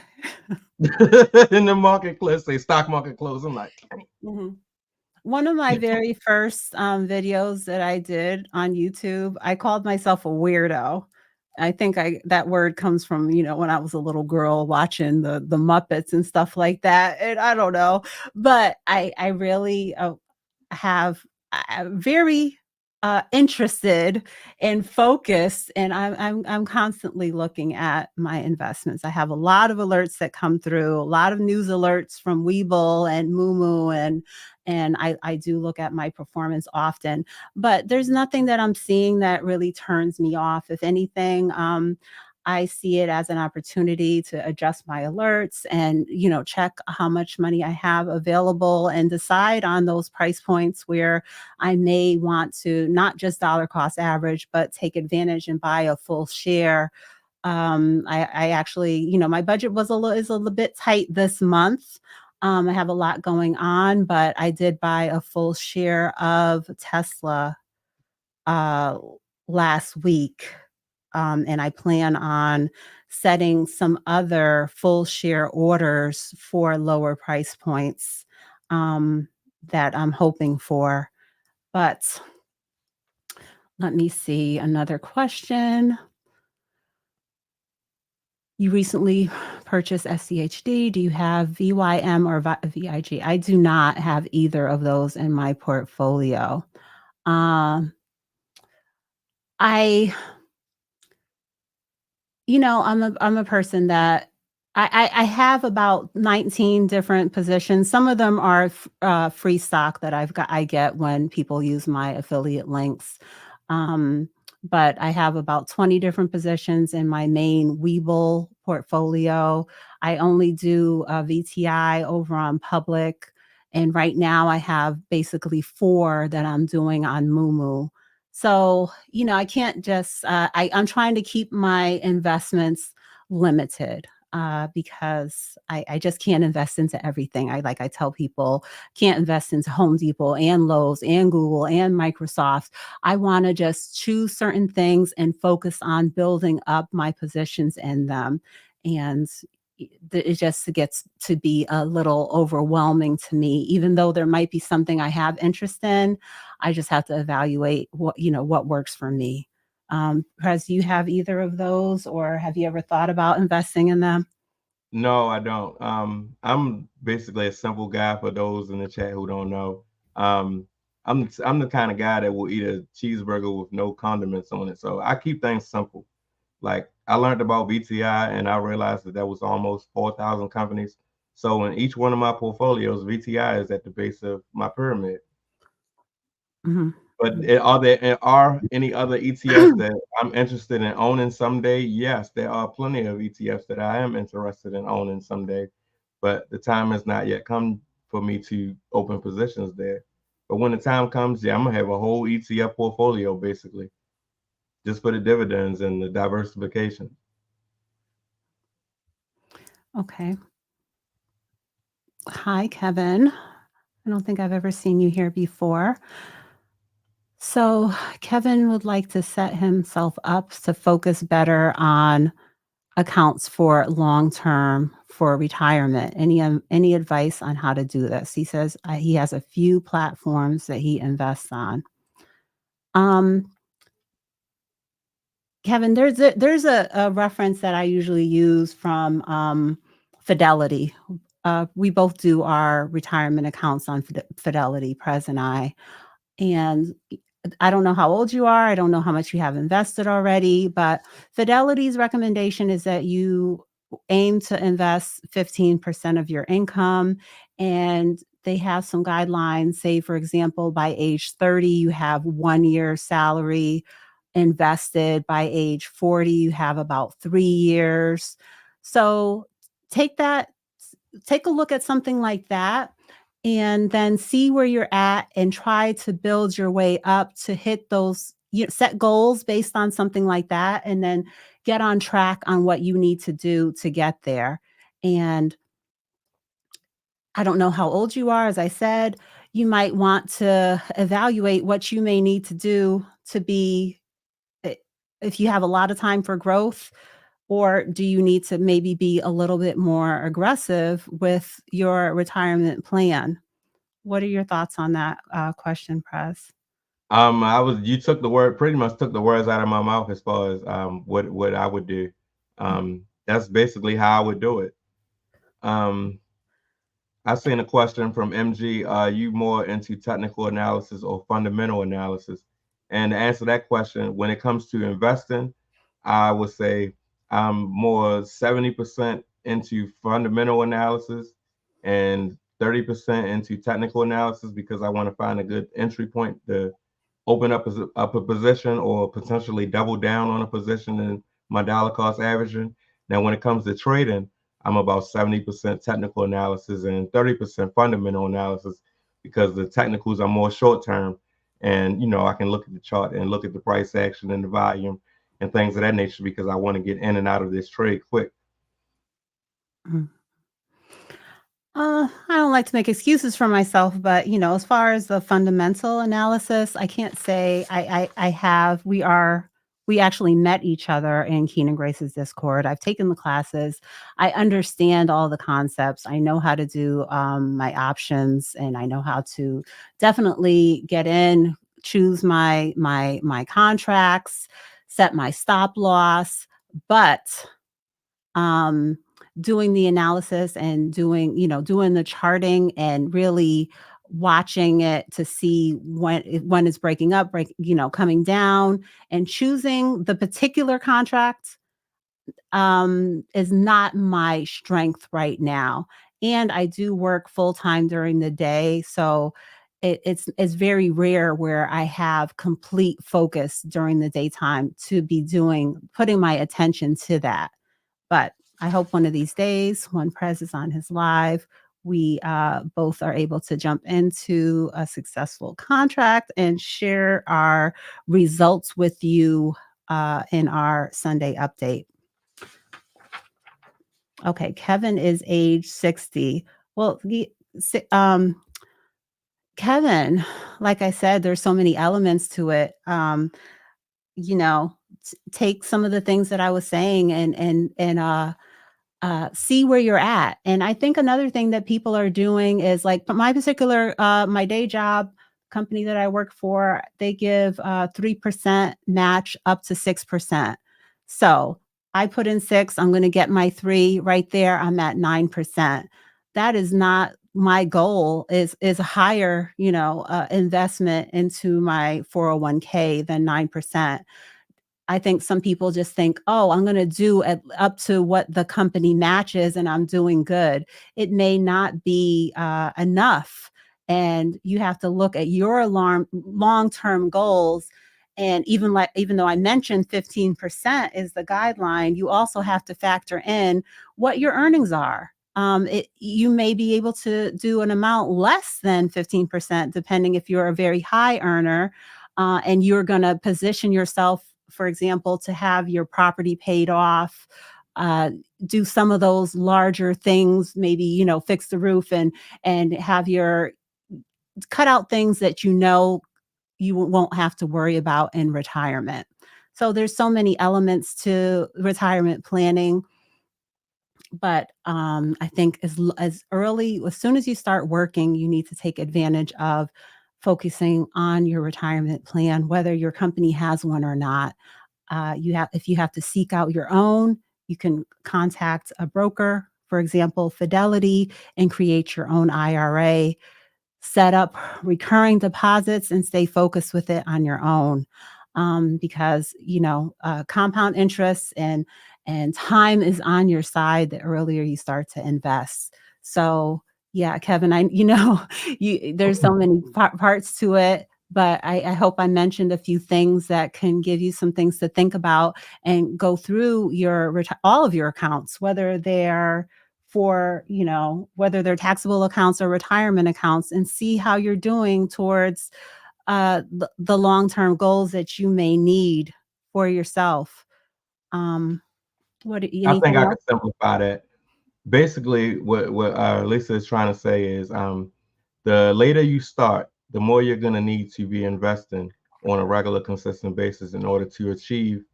And the market closed, say stock market closed. I'm like, Mhm. One of my very first, videos that I did on YouTube, I called myself a weirdo. I think I that word comes from, when I was a little girl watching the Muppets and stuff like that, and I don't know, but I really, have very, interested and focused, and I'm constantly looking at my investments. I have a lot of alerts that come through, a lot of news alerts from Webull and Moo Moo, and I do look at my performance often, but there's nothing that I'm seeing that really turns me off. If anything, I see it as an opportunity to adjust my alerts and, check how much money I have available and decide on those price points where I may want to not just dollar cost average, but take advantage and buy a full share. I actually, my budget is a little bit tight this month. I have a lot going on, but I did buy a full share of Tesla uh, last week. And I plan on setting some other full share orders for lower price points that I'm hoping for. But let me see another question. You recently purchased SCHD. Do you have VYM or VIG? I do not have either of those in my portfolio. Um, I I'm a person that I have about 19 different positions. Some of them are free stock that I get when people use my affiliate links. Um, but I have about 20 different positions in my main Webull portfolio. I only do VTI over on public. And right now I have basically 4 that I'm doing on Moo Moo. So, I can't just, I'm trying to keep my investments limited because I just can't invest into everything. I tell people, can't invest into Home Depot and Lowe's and Google and Microsoft. I want to just choose certain things and focus on building up my positions in them. And it just gets to be a little overwhelming to me, even though there might be something I have interest in. I just have to evaluate what works for me. Prez, do you have either of those, or have you ever thought about investing in them? No, I don't. I'm basically a simple guy for those in the chat who don't know. Um, I'm the kind of guy that will eat a cheeseburger with no condiments on it. So I keep things simple. Like I learned about VTI and I realized that was almost 4,000 companies. So in each one of my portfolios, VTI is at the base of my pyramid. Mhm. But are any other ETFs that I'm interested in owning someday? Yes, there are plenty of ETFs that I am interested in owning someday, but the time has not yet come for me to open positions there. But when the time comes, yeah, I'm gonna have a whole ETF portfolio basically, just for the dividends and the diversification. Okay. Hi, Kevin. I don't think I've ever seen you here before. So, Kevin would like to set himself up to focus better on accounts for long term for retirement. Any advice on how to do this? He says he has a few platforms that he invests on. Um, Kevin, there's a reference that I usually use from Fidelity. We both do our retirement accounts on Fidelity, Prez and I. And I don't know how old you are. I don't know how much you have invested already, but Fidelity's recommendation is that you aim to invest 15% of your income. And they have some guidelines. Say, for example, by age 30, you have 1 year salary invested. By age 40, you have about 3 years. So take that, take a look at something like that and then see where you're at and try to build your way up to hit those, set goals based on something like that, and then get on track on what you need to do to get there. And I don't know how old you are. As I said, you might want to evaluate what you may need to do to be, eh, if you have a lot of time for growth, or do you need to maybe be a little bit more aggressive with your retirement plan? What are your thoughts on that question, Press? You took the word pretty much took the words out of my mouth as far as what I would do. That's basically how I would do it. Um, I seen a question from MG. Are you more into technical analysis or fundamental analysis? And to answer that question, when it comes to investing, I would say I'm more 70% into fundamental analysis and 30% into technical analysis because I want to find a good entry point to open up a position or potentially double down on a position in my dollar cost averaging. Now, when it comes to trading, I'm about 70% technical analysis and 30% fundamental analysis because the technicals are more short term. And, I can look at the chart and look at the price action and the volume and things of that nature because I want to get in and out of this trade quick. Mhm. I don't like to make excuses for myself, but as far as the fundamental analysis, I can't say I have. We actually met each other in Keenan Grace's Discord. I've taken the classes. I understand all the concepts. I know how to do my options, and I know how to definitely get in, choose my contracts, set my stop loss, but um doing the analysis and doing the charting and really watching it to see when it's breaking up, coming down, and choosing the particular contract is not my strength right now. And I do work full time during the day, so it's very rare where I have complete focus during the daytime to be putting my attention to that. But I hope one of these days when Prez is on his live, we both are able to jump into a successful contract and share our results with you in our Sunday update. Okay, Kevin is age 60. Well, Kevin, like I said, there's so many elements to it. You know, take some of the things that I was saying and see where you're at. And I think another thing that people are doing is like my particular my day job company that I work for, they give 3% match up to 6%. So I put in 6, I'm going to get my 3 right there. I'm at 9%. That is not my goal is a higher, investment into my 401k than 9%. I think some people just think, "Oh, I'm gonna do up to what the company matches and I'm doing good." It may not be, enough, and you have to look at your long-term goals, and even though I mentioned 15% is the guideline, you also have to factor in what your earnings are. You may be able to do an amount less than 15% depending if you're a very high earner, and you're gonna position yourself, for example, to have your property paid off, uh, do some of those larger things, maybe, fix the roof and have your cut out things that you won't have to worry about in retirement. So there's so many elements to retirement planning, but I think as soon as you start working, you need to take advantage of focusing on your retirement plan, whether your company has one or not. If you have to seek out your own, you can contact a broker, for example, Fidelity, and create your own IRA. Set up recurring deposits and stay focused with it on your own, because compound interest and time is on your side the earlier you start to invest. So yeah, Kevin, there's so many parts to it, but I hope I mentioned a few things that can give you some things to think about and go through all of your accounts, whether they're taxable accounts or retirement accounts, and see how you're doing towards the long-term goals that you may need for yourself. Um, I think anything I else? could simplify that. Basically, what Lisa is trying to say is, the later you start, the more you're going to need to be investing on a regular, consistent basis in order to achieve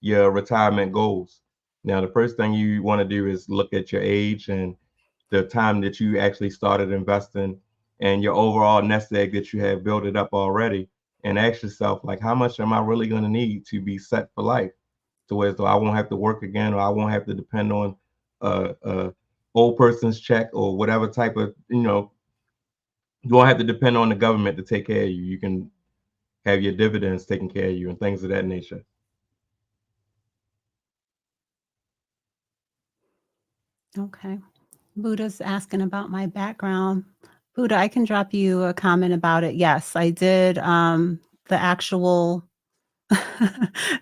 your retirement goals. Now, the first thing you want to do is look at your age and the time that you actually started investing and your overall nest egg that you have built it up already, and ask yourself, like, how much am I really going to need to be set for life? To where so I won't have to work again, or I won't have to depend on a old person's check or whatever type of, you won't have to depend on the government to take care of you. You can have your dividends taking care of you and things of that nature. Okay. Buddha's asking about my background. Buddha, I can drop you a comment about it. Yes, I did. The actual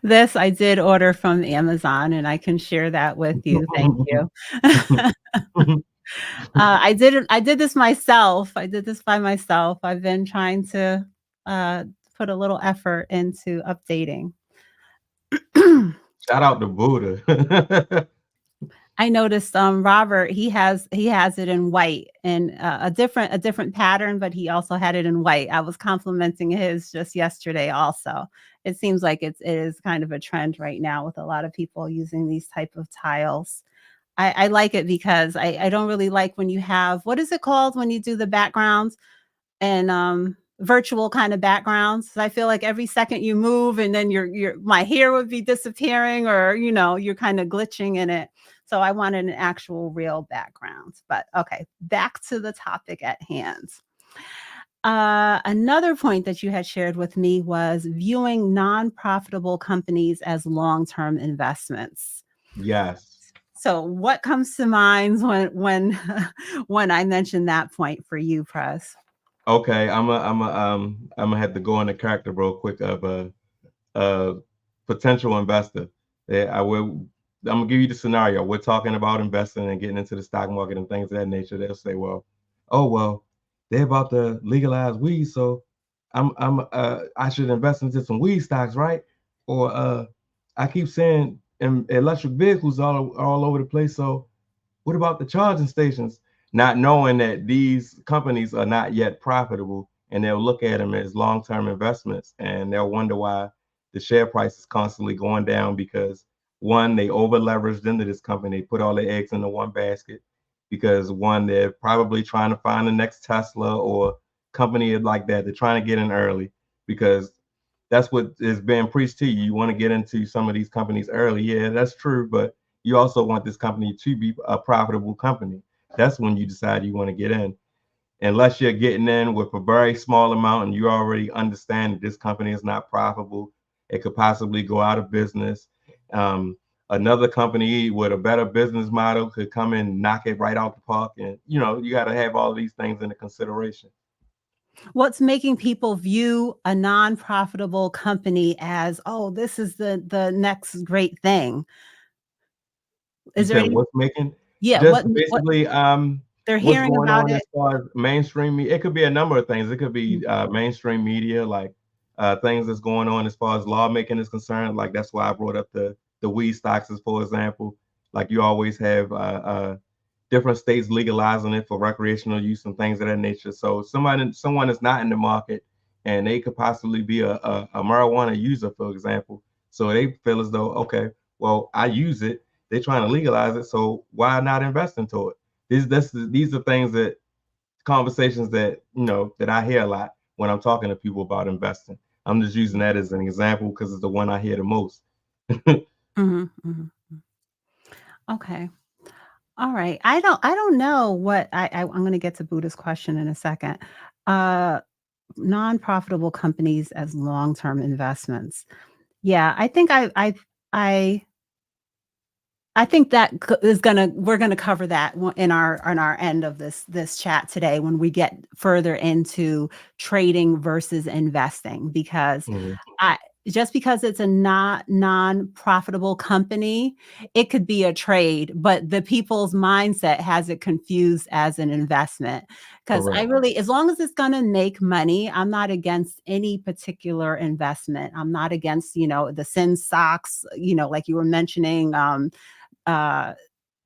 this I did order from Amazon, and I can share that with you. Thank you. I did this myself. I did this by myself. I've been trying to uh, put a little effort into updating. Shout out to Buddha. I noticed Robert, he has it in white and a different pattern, but he also had it in white. I was complimenting his just yesterday also. It seems like it is kind of a trend right now with a lot of people using these type of tiles. I like it because I don't really like when you have, what is it called when you do the backgrounds and virtual kind of backgrounds. I feel like every second you move and then your my hair would be disappearing, or you're kind of glitching in it. So I wanted an actual real background. But okay, back to the topic at hand. Another point that you had shared with me was viewing non-profitable companies as long-term investments. Yes. So what comes to mind when when I mention that point for you, Press? Okay, I'm gonna have to go into character real quick of a potential investor. I will. I'm gonna give you the scenario. We're talking about investing and getting into the stock market and things of that nature. They'll say, well, oh well, they're about to legalize weed, so I should invest into some weed stocks, right? Or I keep saying electric vehicles all over the place, so what about the charging stations? Not knowing that these companies are not yet profitable, and they'll look at them as long-term investments, and they'll wonder why the share price is constantly going down because one, they over leveraged into this company, they put all their eggs into one basket. Because one, they're probably trying to find the next Tesla or company like that. They're trying to get in early because that's what is being preached to you. You want to get into some of these companies early. Yeah, that's true, but you also want this company to be a profitable company. That's when you decide you want to get in. Unless you're getting in with a very small amount and you already understand that this company is not profitable, it could possibly go out of business. Um, Another company with a better business model could come in and knock it right out the park. And you got to have all of these things into consideration. What's making people view a non-profitable company as, oh, this is the next great thing? You Is there said any? what's making Yeah, just what basically they're what's hearing going about on as it? far as mainstream media. It could be a number of things. It could Mm, be mainstream media, like things that's going on as far as lawmaking is concerned. Like that's why I brought up the weed stocks as for example. Like you always have different states legalizing it for recreational use and things of that nature. So someone is not in the market and they could possibly be a marijuana user, for example. So they feel as though, okay, well, I use it. They're trying to legalize it, so why not invest into it? These are things that conversations that that I hear a lot when I'm talking to people about investing. I'm just using that as an example because it's the one I hear the most. mhm, mhm. Okay. All right. I don't know what I'm gonna get to Buddha's question in a second. Uh, Non-profitable companies as long-term investments. Yeah, I think I I think that we're gonna cover that in our end of this chat today when we get further into trading versus investing, because Mhm. I just because it's a not non-profitable company, it could be a trade, but the people's mindset has it confused as an investment. Because I Correct. really, as long as it's gonna make money, I'm not against any particular investment. I'm not against, the sin stocks, like you were mentioning, uh,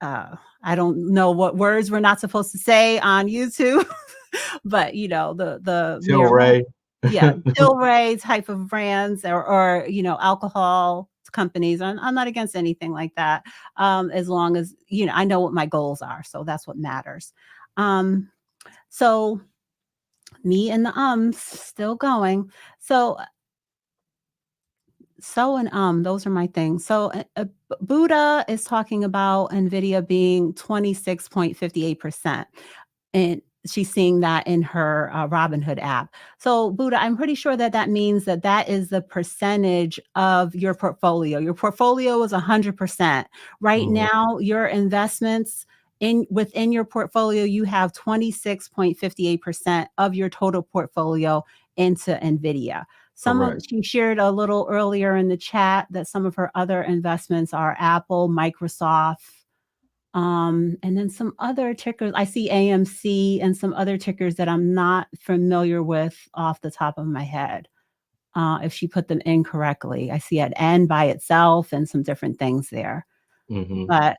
I don't know what words we're not supposed to say on YouTube, but the marijuana, Tilray. yeah, Tilray type of brands, or alcohol companies. I'm not against anything like that, as long as I know what my goals are, so that's what matters. Um, so me and the still going. So and those are my things. So Buddha is talking about Nvidia being 26.58%, and she's seeing that in her Robinhood app. So Buddha, I'm pretty sure that that means that that is the percentage of your portfolio. Your portfolio is 100%. Right Mhm. now, your investments within your portfolio, you have 26.58% of your total portfolio into Nvidia. Correct. She shared a little earlier in the chat that some of her other investments are Apple, Microsoft, and then some other tickers. I see AMC and some other tickers that I'm not familiar with off the top of my head. If she put them in correctly, I see an N by itself and some different things there. Hmm. But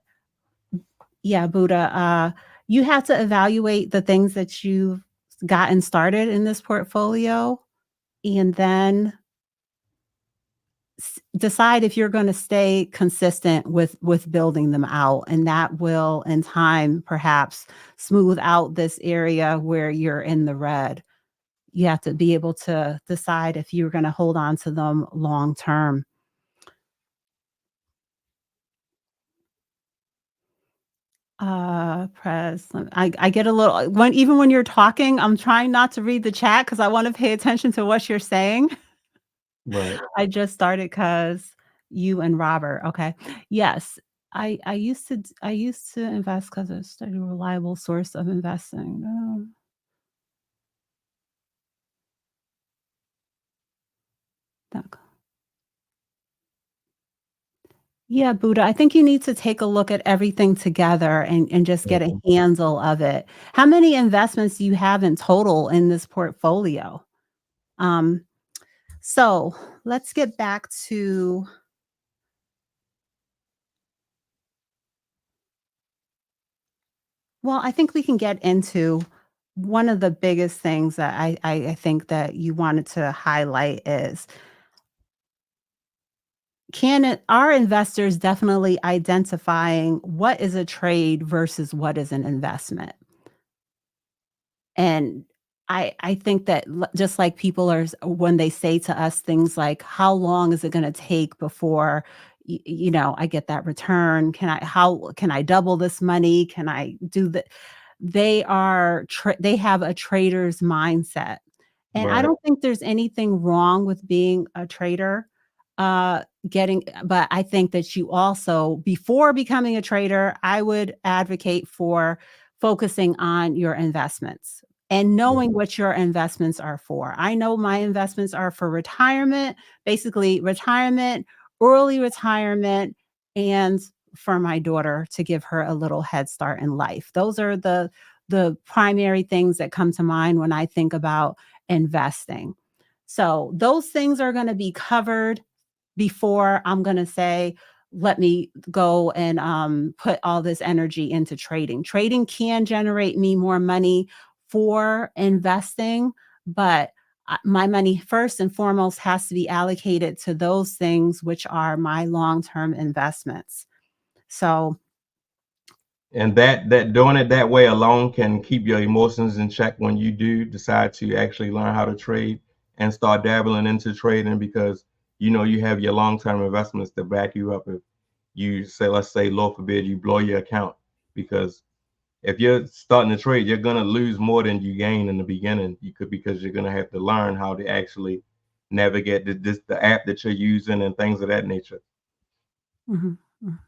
yeah, Buddha, you have to evaluate the things that you've gotten started in this portfolio, and then decide if you're going to stay consistent with building them out, and that will in time perhaps smooth out this area where you're in the red. You have to be able to decide if you're going to hold on to them long term. Press. I get a little when you're talking, I'm trying not to read the chat because I want to pay attention to what you're saying. Right. I just started because you and Robert, okay. Yes, I used to invest because it's a reliable source of investing. That Yeah, Buddha, I think you need to take a look at everything together and just get a Mhm. handle of it. How many investments do you have in total in this portfolio? Um, so let's get back to, well, I think we can get into one of the biggest things that I think that you wanted to highlight is, are investors definitely identifying what is a trade versus what is an investment? And I think that just like people are when they say to us things like, "How long is it going to take before I get that return? How can I double this money? Can I do that?" They have a trader's mindset. And I Right. don't think there's anything wrong with being a trader. But I think that you also, before becoming a trader, I would advocate for focusing on your investments and knowing Mhm. what your investments are for. I know my investments are for retirement, basically retirement, early retirement, and for my daughter to give her a little head start in life. Those are the primary things that come to mind when I think about investing. So those things are going to be covered before I'm going to say, let me go and put all this energy into trading. Trading can generate me more money for investing, but my money first and foremost has to be allocated to those things which are my long-term investments. So, And that doing it that way alone can keep your emotions in check when you do decide to actually learn how to trade and start dabbling into trading, because you know you have your long-term investments to back you up if you say, let's say, Lord forbid, you blow your account. Because if you're starting to trade, you're gonna lose more than you gain in the beginning. You could, because you're gonna have to learn how to actually navigate the app that you're using and things of that nature. mhm, mm.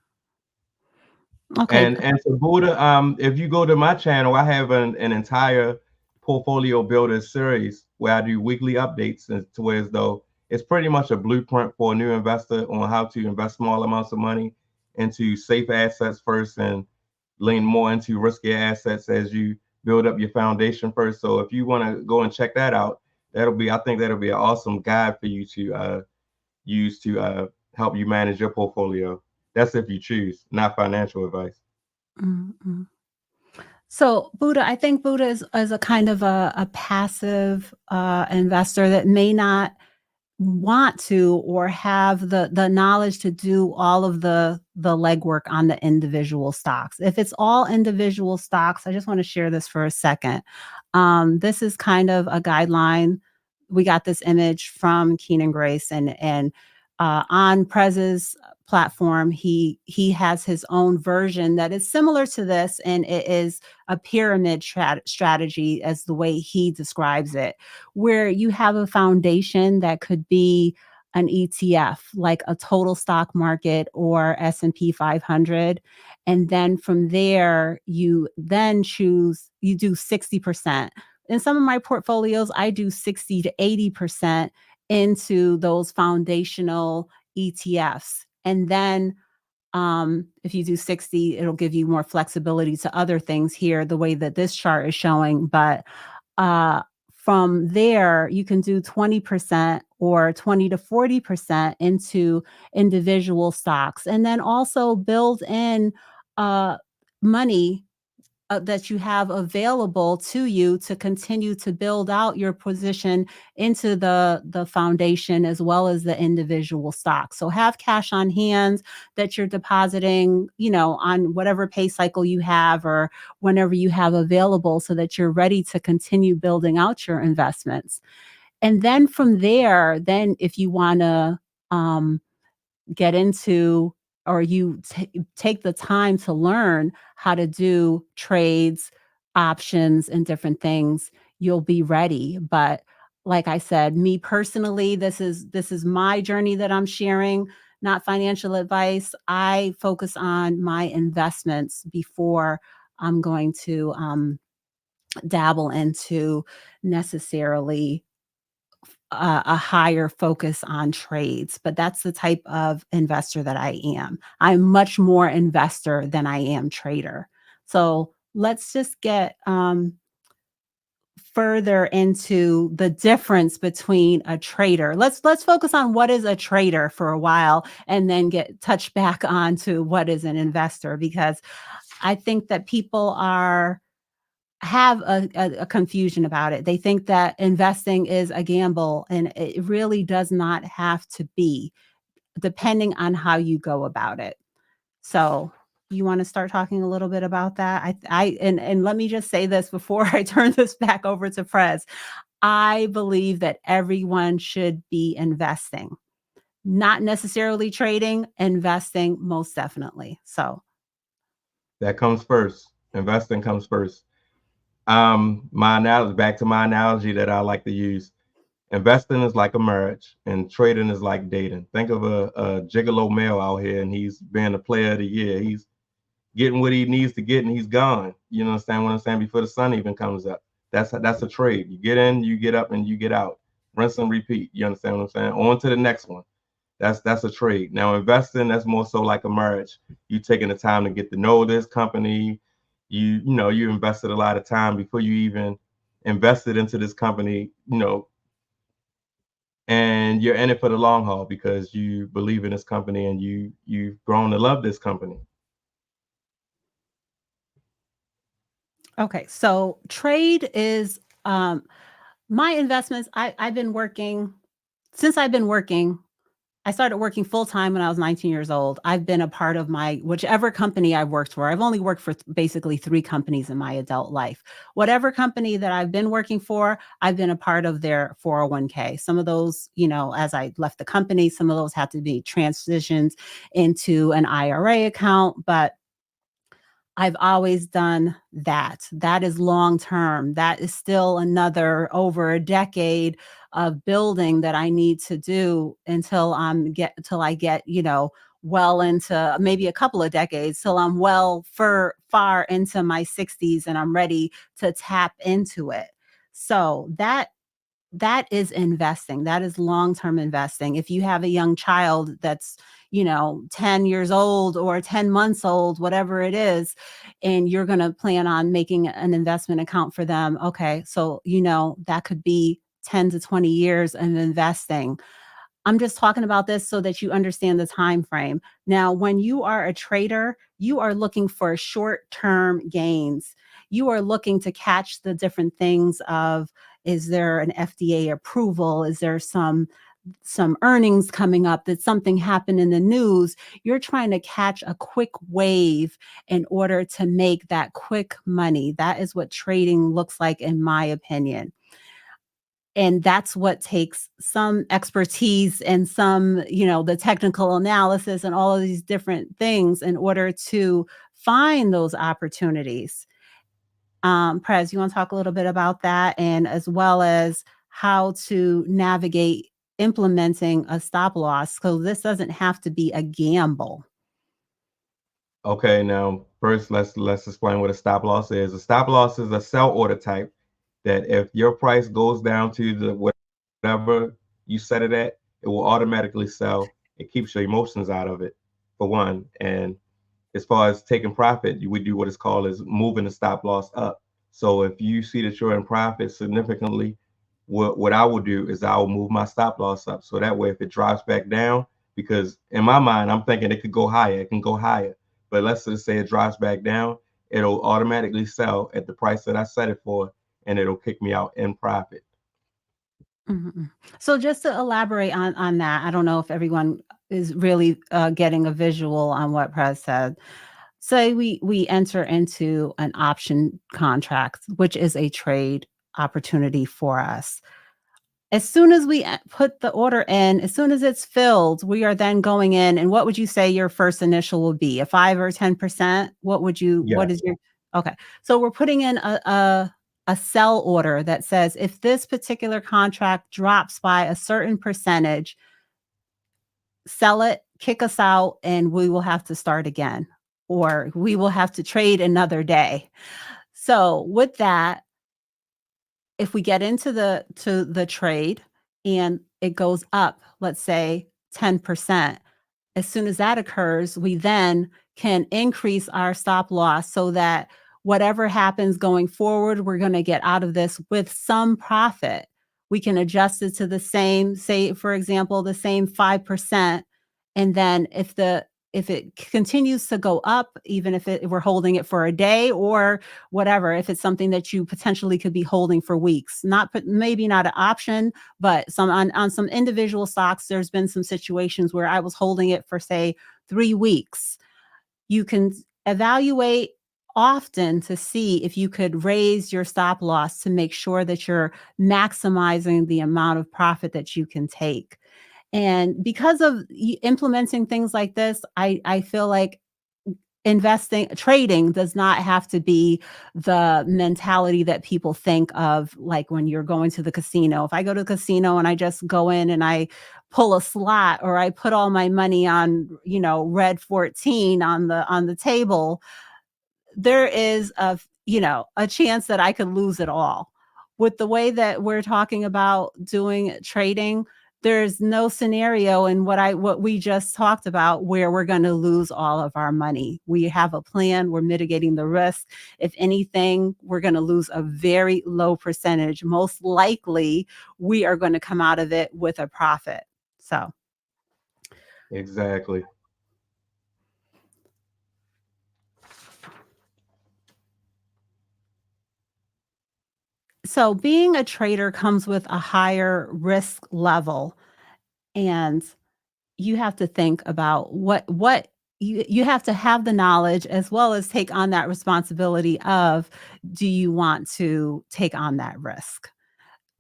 Okay, And so Buddha, if you go to my channel, I have an entire portfolio builder series where I do weekly updates, and to where as though it's pretty much a blueprint for a new investor on how to invest small amounts of money into safe assets first and lean more into riskier assets as you build up your foundation first. So if you want to go and check that out, I think that'll be an awesome guide for you to use to help you manage your portfolio. That's if you choose, not financial advice. mm, mm. So Buddha, I think Buddha is a kind of a passive investor that may not want to or have the knowledge to do all of the legwork on the individual stocks. If it's all individual stocks, I just want to share this for a second. This is kind of a guideline. We got this image from Keenan Grace, and on Prez's platform, he has his own version that is similar to this, and it is a pyramid strategy as the way he describes it, where you have a foundation that could be an ETF, like a total stock market or S&P 500. And then from there, you do 60%. In some of my portfolios, I do 60 to 80% into those foundational ETFs. And then if you do 60, it'll give you more flexibility to other things here, the way that this chart is showing. But uh, from there, you can do 20% or 20 to 40% into individual stocks, and then also build in uh, money that you have available to you to continue to build out your position into the foundation as well as the individual stocks. So have cash on hand that you're depositing, on whatever pay cycle you have or whenever you have available, so that you're ready to continue building out your investments. And then from there, then if you want to um, get into, or you take the time to learn how to do trades, options, and different things, you'll be ready. But like I said, me personally, this is my journey that I'm sharing, not financial advice. I focus on my investments before I'm going to dabble into necessarily a higher focus on trades, but that's the type of investor that I am. I'm much more investor than I am trader. So let's just get further into the difference between a trader. Let's focus on what is a trader for a while, and then get touch back on to what is an investor, because I think that people have a confusion about it. They think that investing is a gamble, and it really does not have to be, depending on how you go about it. So you want to start talking a little bit about that? And let me just say this before I turn this back over to Prez. I believe that everyone should be investing, not necessarily trading, investing most definitely. So, That comes first. Investing comes first. My analogy, back to my analogy that I like to use. Investing is like a marriage, and trading is like dating. Think of a gigolo male out here, and he's being a player of the year. He's getting what he needs to get, and he's gone. You understand what I'm saying? Before the sun even comes up. That's a trade. You get in, you get up, and you get out. Rinse and repeat. You understand what I'm saying? On to the next one. That's a trade. Now investing, that's more so like a marriage. You taking the time to get to know this company. You invested a lot of time before you even invested into this company. And you're in it for the long haul because you believe in this company and you've grown to love this company. okay. So trade is my investments. I've been working since I've been working. I started working full time when I was 19 years old. I've been a part of whichever company I've worked for. I've only worked for basically 3 companies in my adult life. Whatever company that I've been working for, I've been a part of their 401k. Some of those, as I left the company, some of those had to be transitions into an IRA account, but I've always done that. That is long term. That is still another over a decade of building that I need to do until I get, well into maybe a couple of decades, till I'm far into my 60s and I'm ready to tap into it. So that is investing. That is long-term investing. If you have a young child that's, 10 years old or 10 months old, whatever it is, and you're going to plan on making an investment account for them, okay, so, that could be 10 to 20 years of investing. I'm just talking about this so that you understand the time frame. Now, when you are a trader, you are looking for short-term gains. You are looking to catch the different things of, is there an FDA approval? Is there some earnings coming up? That something happened in the news? You're trying to catch a quick wave in order to make that quick money. That is what trading looks like, in my opinion. And that's what takes some expertise and some, the technical analysis and all of these different things in order to find those opportunities. Prez, you want to talk a little bit about that, and as well as how to navigate implementing a stop loss? So this doesn't have to be a gamble. Okay, now first let's explain what a stop loss is. A stop loss is a sell order type that if your price goes down to the whatever you set it at, it will automatically sell. It keeps your emotions out of it, for one. And as far as taking profit, we do what is called as moving the stop loss up. So if you see that you're in profit significantly, what I will do is I will move my stop loss up. So that way, if it drops back down, because in my mind, I'm thinking it could go higher, it can go higher. But let's just say it drops back down, it'll automatically sell at the price that I set it for, and it'll kick me out in profit. Mhm. So just to elaborate on that, I don't know if everyone is really getting a visual on what Prez said. Say we enter into an option contract, which is a trade opportunity for us. As soon as we put the order in, as soon as it's filled, we are then going in. And what would you say your first initial will be? A 5 or 10%? What is Yes. your, okay. So we're putting in a sell order that says, if this particular contract drops by a certain percentage, sell it, kick us out, and we will have to start again, or we will have to trade another day. So with that, if we get into the trade, and it goes up, let's say 10%. As soon as that occurs, we then can increase our stop loss so that whatever happens going forward, we're going to get out of this with some profit. We can adjust it to the same, say, for example, the same 5%. And then if it continues to go up, even if we're holding it for a day or whatever, if it's something that you potentially could be holding for weeks, not maybe not an option, but some on some individual stocks, there's been some situations where I was holding it for say 3 weeks. You can evaluate often to see if you could raise your stop loss to make sure that you're maximizing the amount of profit that you can take. And because of implementing things like this, I feel like trading does not have to be the mentality that people think of, like when you're going to the casino. If I go to the casino and I just go in and I pull a slot, or I put all my money on, red 14 on the table, there is a chance that I could lose it all. With the way that we're talking about doing trading, there's no scenario in what we just talked about where we're going to lose all of our money. We have a plan, we're mitigating the risk. If anything, we're going to lose a very low percentage. Most likely, we are going to come out of it with a profit. So, Exactly. being a trader comes with a higher risk level, and you have to think about what you have to have the knowledge as well as take on that responsibility of, do you want to take on that risk?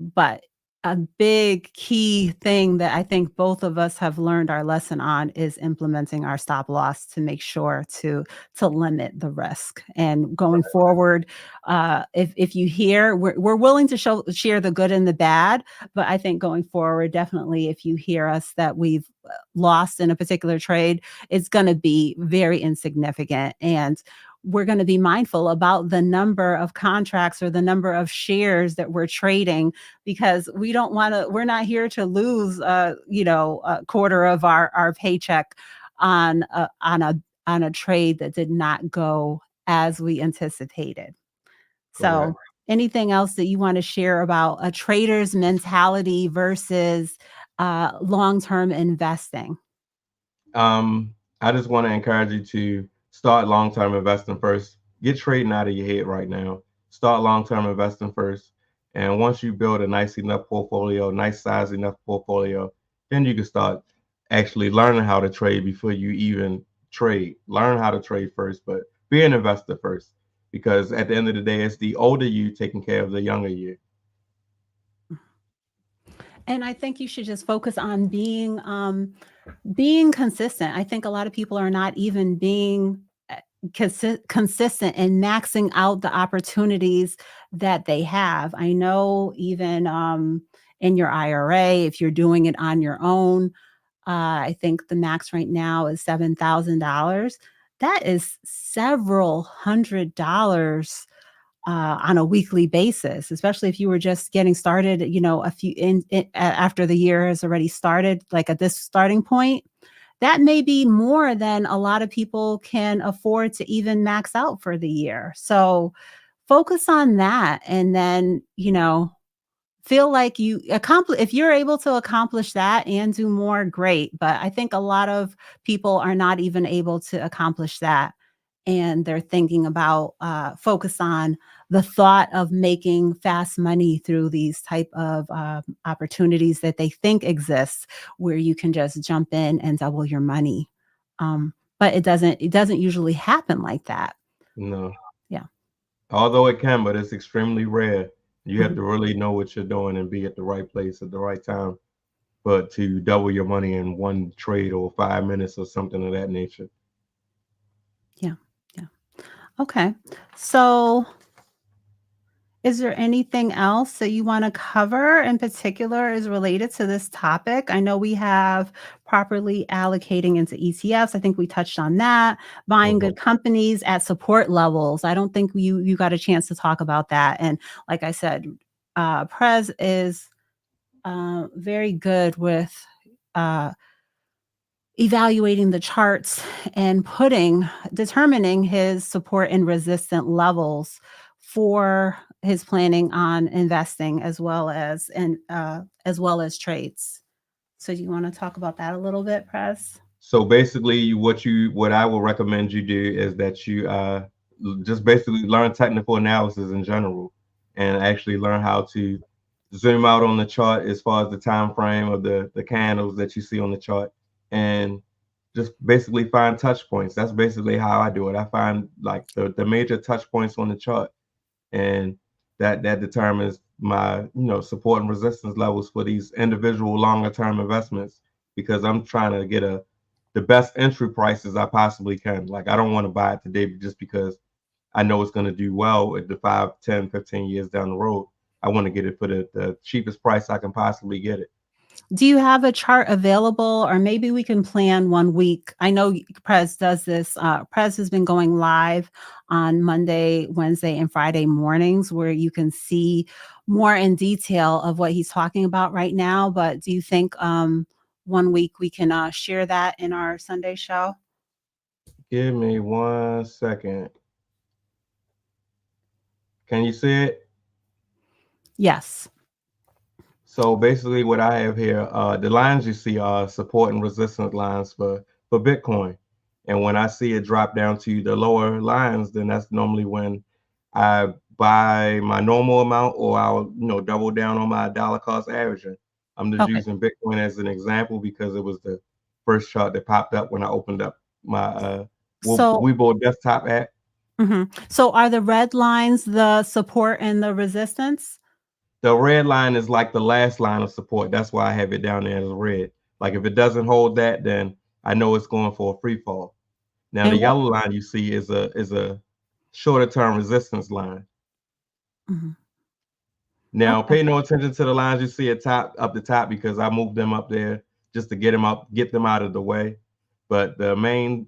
But a big key thing that I think both of us have learned our lesson on is implementing our stop loss to make sure to limit the risk. And going forward, if you hear, we're willing to share the good and the bad, but I think going forward, definitely, if you hear us that we've lost in a particular trade, it's going to be very insignificant, and we're going to be mindful about the number of contracts or the number of shares that we're trading, because we're not here to lose a quarter of our paycheck on a trade that did not go as we anticipated. So, Correct. anything else that you want to share about a trader's mentality versus long-term investing? I just want to encourage you to start long-term investing first. Get trading out of your head right now. Start long-term investing first. And once you build a nice enough portfolio, nice size enough portfolio, then you can start actually learning how to trade before you even trade. Learn how to trade first, but be an investor first. Because at the end of the day, it's the older you taking care of the younger you. And I think you should just focus on being consistent. I think a lot of people are not even being consistent in maxing out the opportunities that they have. I know even in your IRA, if you're doing it on your own, I think the max right now is $7,000. That is several $100 on a weekly basis, especially if you were just getting started, a few after the year has already started, like at this starting point. That may be more than a lot of people can afford to even max out for the year. So focus on that, and then, feel like you accomplish. If you're able to accomplish that and do more, great. But I think a lot of people are not even able to accomplish that, and they're thinking about focus on the thought of making fast money through these type of opportunities that they think exists, where you can just jump in and double your money. But it doesn't usually happen like that. No. Yeah. Although it can, but it's extremely rare. You have Mhm. to really know what you're doing and be at the right place at the right time. But to double your money in one trade or 5 minutes or something of that nature. Yeah. Yeah. Okay. So, is there anything else that you want to cover in particular is related to this topic? I know we have properly allocating into ETFs. I think we touched on that. Buying Mhm. good companies at support levels. I don't think you got a chance to talk about that. And like I said, Prez is very good with uh, evaluating the charts and determining his support and resistant levels for his planning on investing as well as trades. So do you want to talk about that a little bit, Press? So basically, what I would recommend you do is that you just basically learn technical analysis in general, and actually learn how to zoom out on the chart as far as the time frame of the candles that you see on the chart, and just basically find touch points. That's basically how I do it. I find like the major touch points on the chart, and that determines my support and resistance levels for these individual longer term investments, because I'm trying to get the best entry prices I possibly can. Like I don't want to buy it today just because I know it's going to do well at the 5, 10, 15 years down the road. I want to get it for the cheapest price I can possibly get it. Do you have a chart available, or maybe we can plan 1 week? I know Prez does this. Prez has been going live on Monday, Wednesday, and Friday mornings where you can see more in detail of what he's talking about right now. But do you think 1 week we can share that in our Sunday show? Give me 1 second. Can you see it? Yes. So basically, what I have here, the lines you see are support and resistance lines for Bitcoin. And when I see it drop down to the lower lines, then that's normally when I buy my normal amount, or I'll double down on my dollar cost averaging. I'm just Okay. using Bitcoin as an example because it was the first chart that popped up when I opened up my So, Webull desktop app. so are the red lines the support and the resistance? The red line is like the last line of support. That's why I have it down there as red. Like if it doesn't hold that, then I know it's going for a free fall. Now the And what? yellow line you see is a shorter term resistance line. Mhm. Now Okay. pay no attention to the lines you see at top up the top, because I moved them up there just to get them out of the way. But the main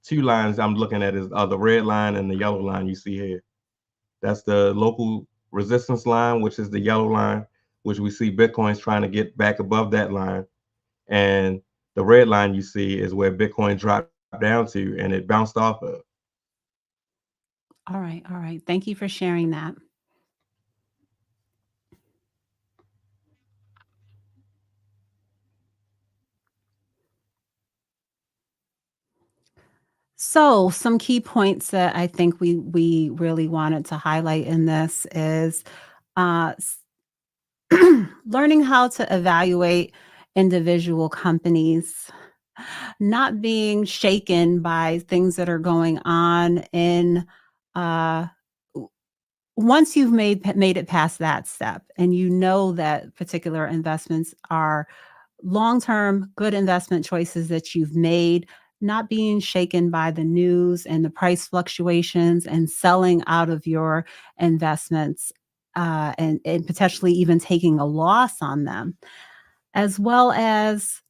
two lines I'm looking at are the red line and the yellow line you see here. That's the local resistance line, which is the yellow line, which we see Bitcoin's trying to get back above that line. And the red line you see is where Bitcoin dropped down to and it bounced off of. All right. All right. Thank you for sharing that. So, some key points that I think we really wanted to highlight in this is uh, s- learning how to evaluate individual companies, not being shaken by things that are going on in uh, w- once you've made it past that step, and you know that particular investments are long-term good investment choices that you've made, not being shaken by the news and the price fluctuations and selling out of your investments, and potentially even taking a loss on them, as well as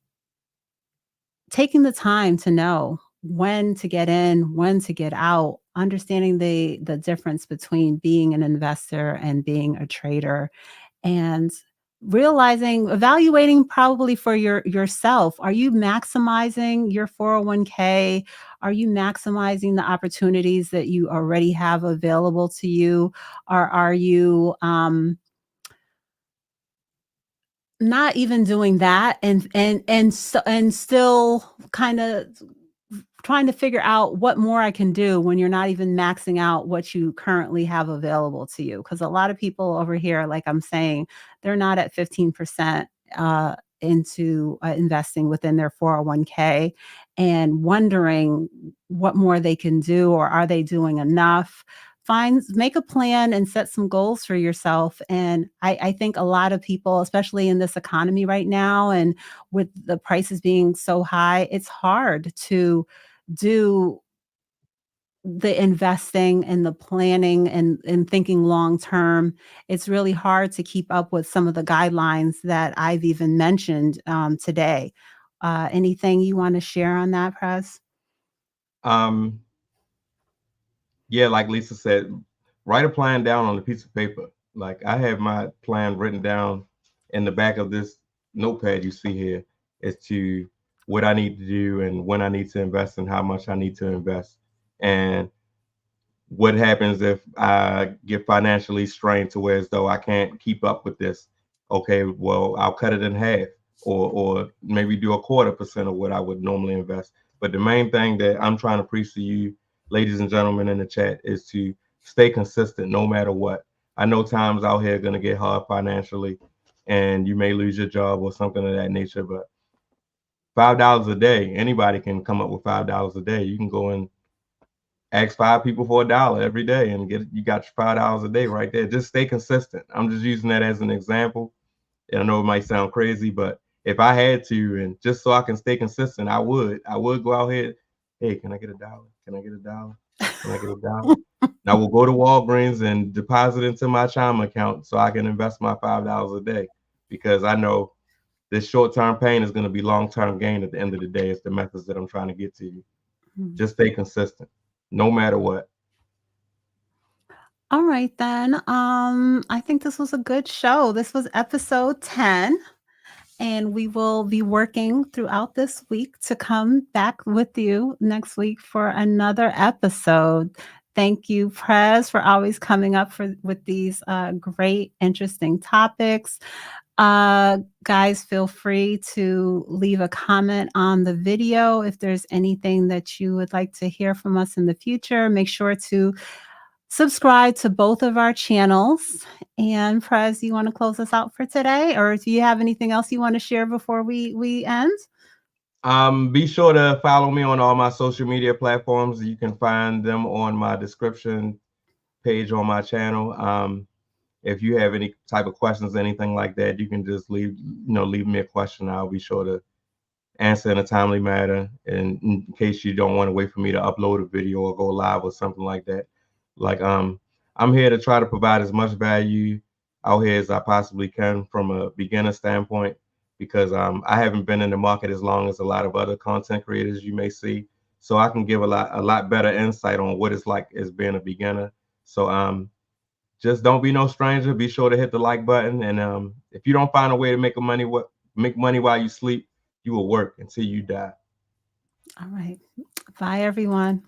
taking the time to know when to get in, when to get out, understanding the difference between being an investor and being a trader, and evaluating probably for yourself. Are you maximizing your 401k? Are you maximizing the opportunities that you already have available to you? Or are you not even doing that, and still kind of trying to figure out what more I can do when you're not even maxing out what you currently have available to you? Because a lot of people over here, like I'm saying, they're not at 15% into investing within their 401k, and wondering what more they can do, or are they doing enough? Make a plan and set some goals for yourself. And I think a lot of people, especially in this economy right now, and with the prices being so high, it's hard to do the investing and the planning and thinking long term. It's really hard to keep up with some of the guidelines that I've even mentioned today. Anything you want to share on that, Press? Um, yeah, like Lisa said, write a plan down on a piece of paper. Like I have my plan written down in the back of this notepad you see here as to what I need to do and when I need to invest and how much I need to invest. And what happens if I get financially strained to where as though I can't keep up with this? Okay, well, I'll cut it in half or maybe do 1/4% of what I would normally invest. But the main thing that I'm trying to preach to you, ladies and gentlemen in the chat, is to stay consistent no matter what. I know times out here are going to get hard financially and you may lose your job or something of that nature, but $5 a day, anybody can come up with $5 a day. You can go and ask 5 people for $1 every day and you got your $5 a day right there. Just stay consistent. I'm just using that as an example. And I know it might sound crazy, but if I had to, and just so I can stay consistent, I would go out here. Hey, can I get $1? Can I get $1? Can I get $1? And I will go to Walgreens and deposit into my Chime account so I can invest my $5 a day because I know this short-term pain is going to be long-term gain at the end of the day. It's the methods that I'm trying to get to you. Mhm. Just stay consistent, no matter what. All right then. I think this was a good show. This was episode 10. And we will be working throughout this week to come back with you next week for another episode. Thank you, Prez, for always coming up with these great, interesting topics. Guys, feel free to leave a comment on the video if there's anything that you would like to hear from us in the future. Make sure to subscribe to both of our channels. And Prez, you want to close us out for today, or do you have anything else you want to share before we end? Be sure to follow me on all my social media platforms. You can find them on my description page on my channel. If you have any type of questions, anything like that, you can just leave me a question. I'll be sure to answer in a timely manner. And in case you don't want to wait for me to upload a video or go live or something like that, like I'm here to try to provide as much value out here as I possibly can from a beginner standpoint because I haven't been in the market as long as a lot of other content creators you may see. So I can give a lot better insight on what it's like as being a beginner. So just don't be no stranger. Be sure to hit the like button. And if you don't find a way to make money while you sleep, you will work until you die. All right. Bye, everyone.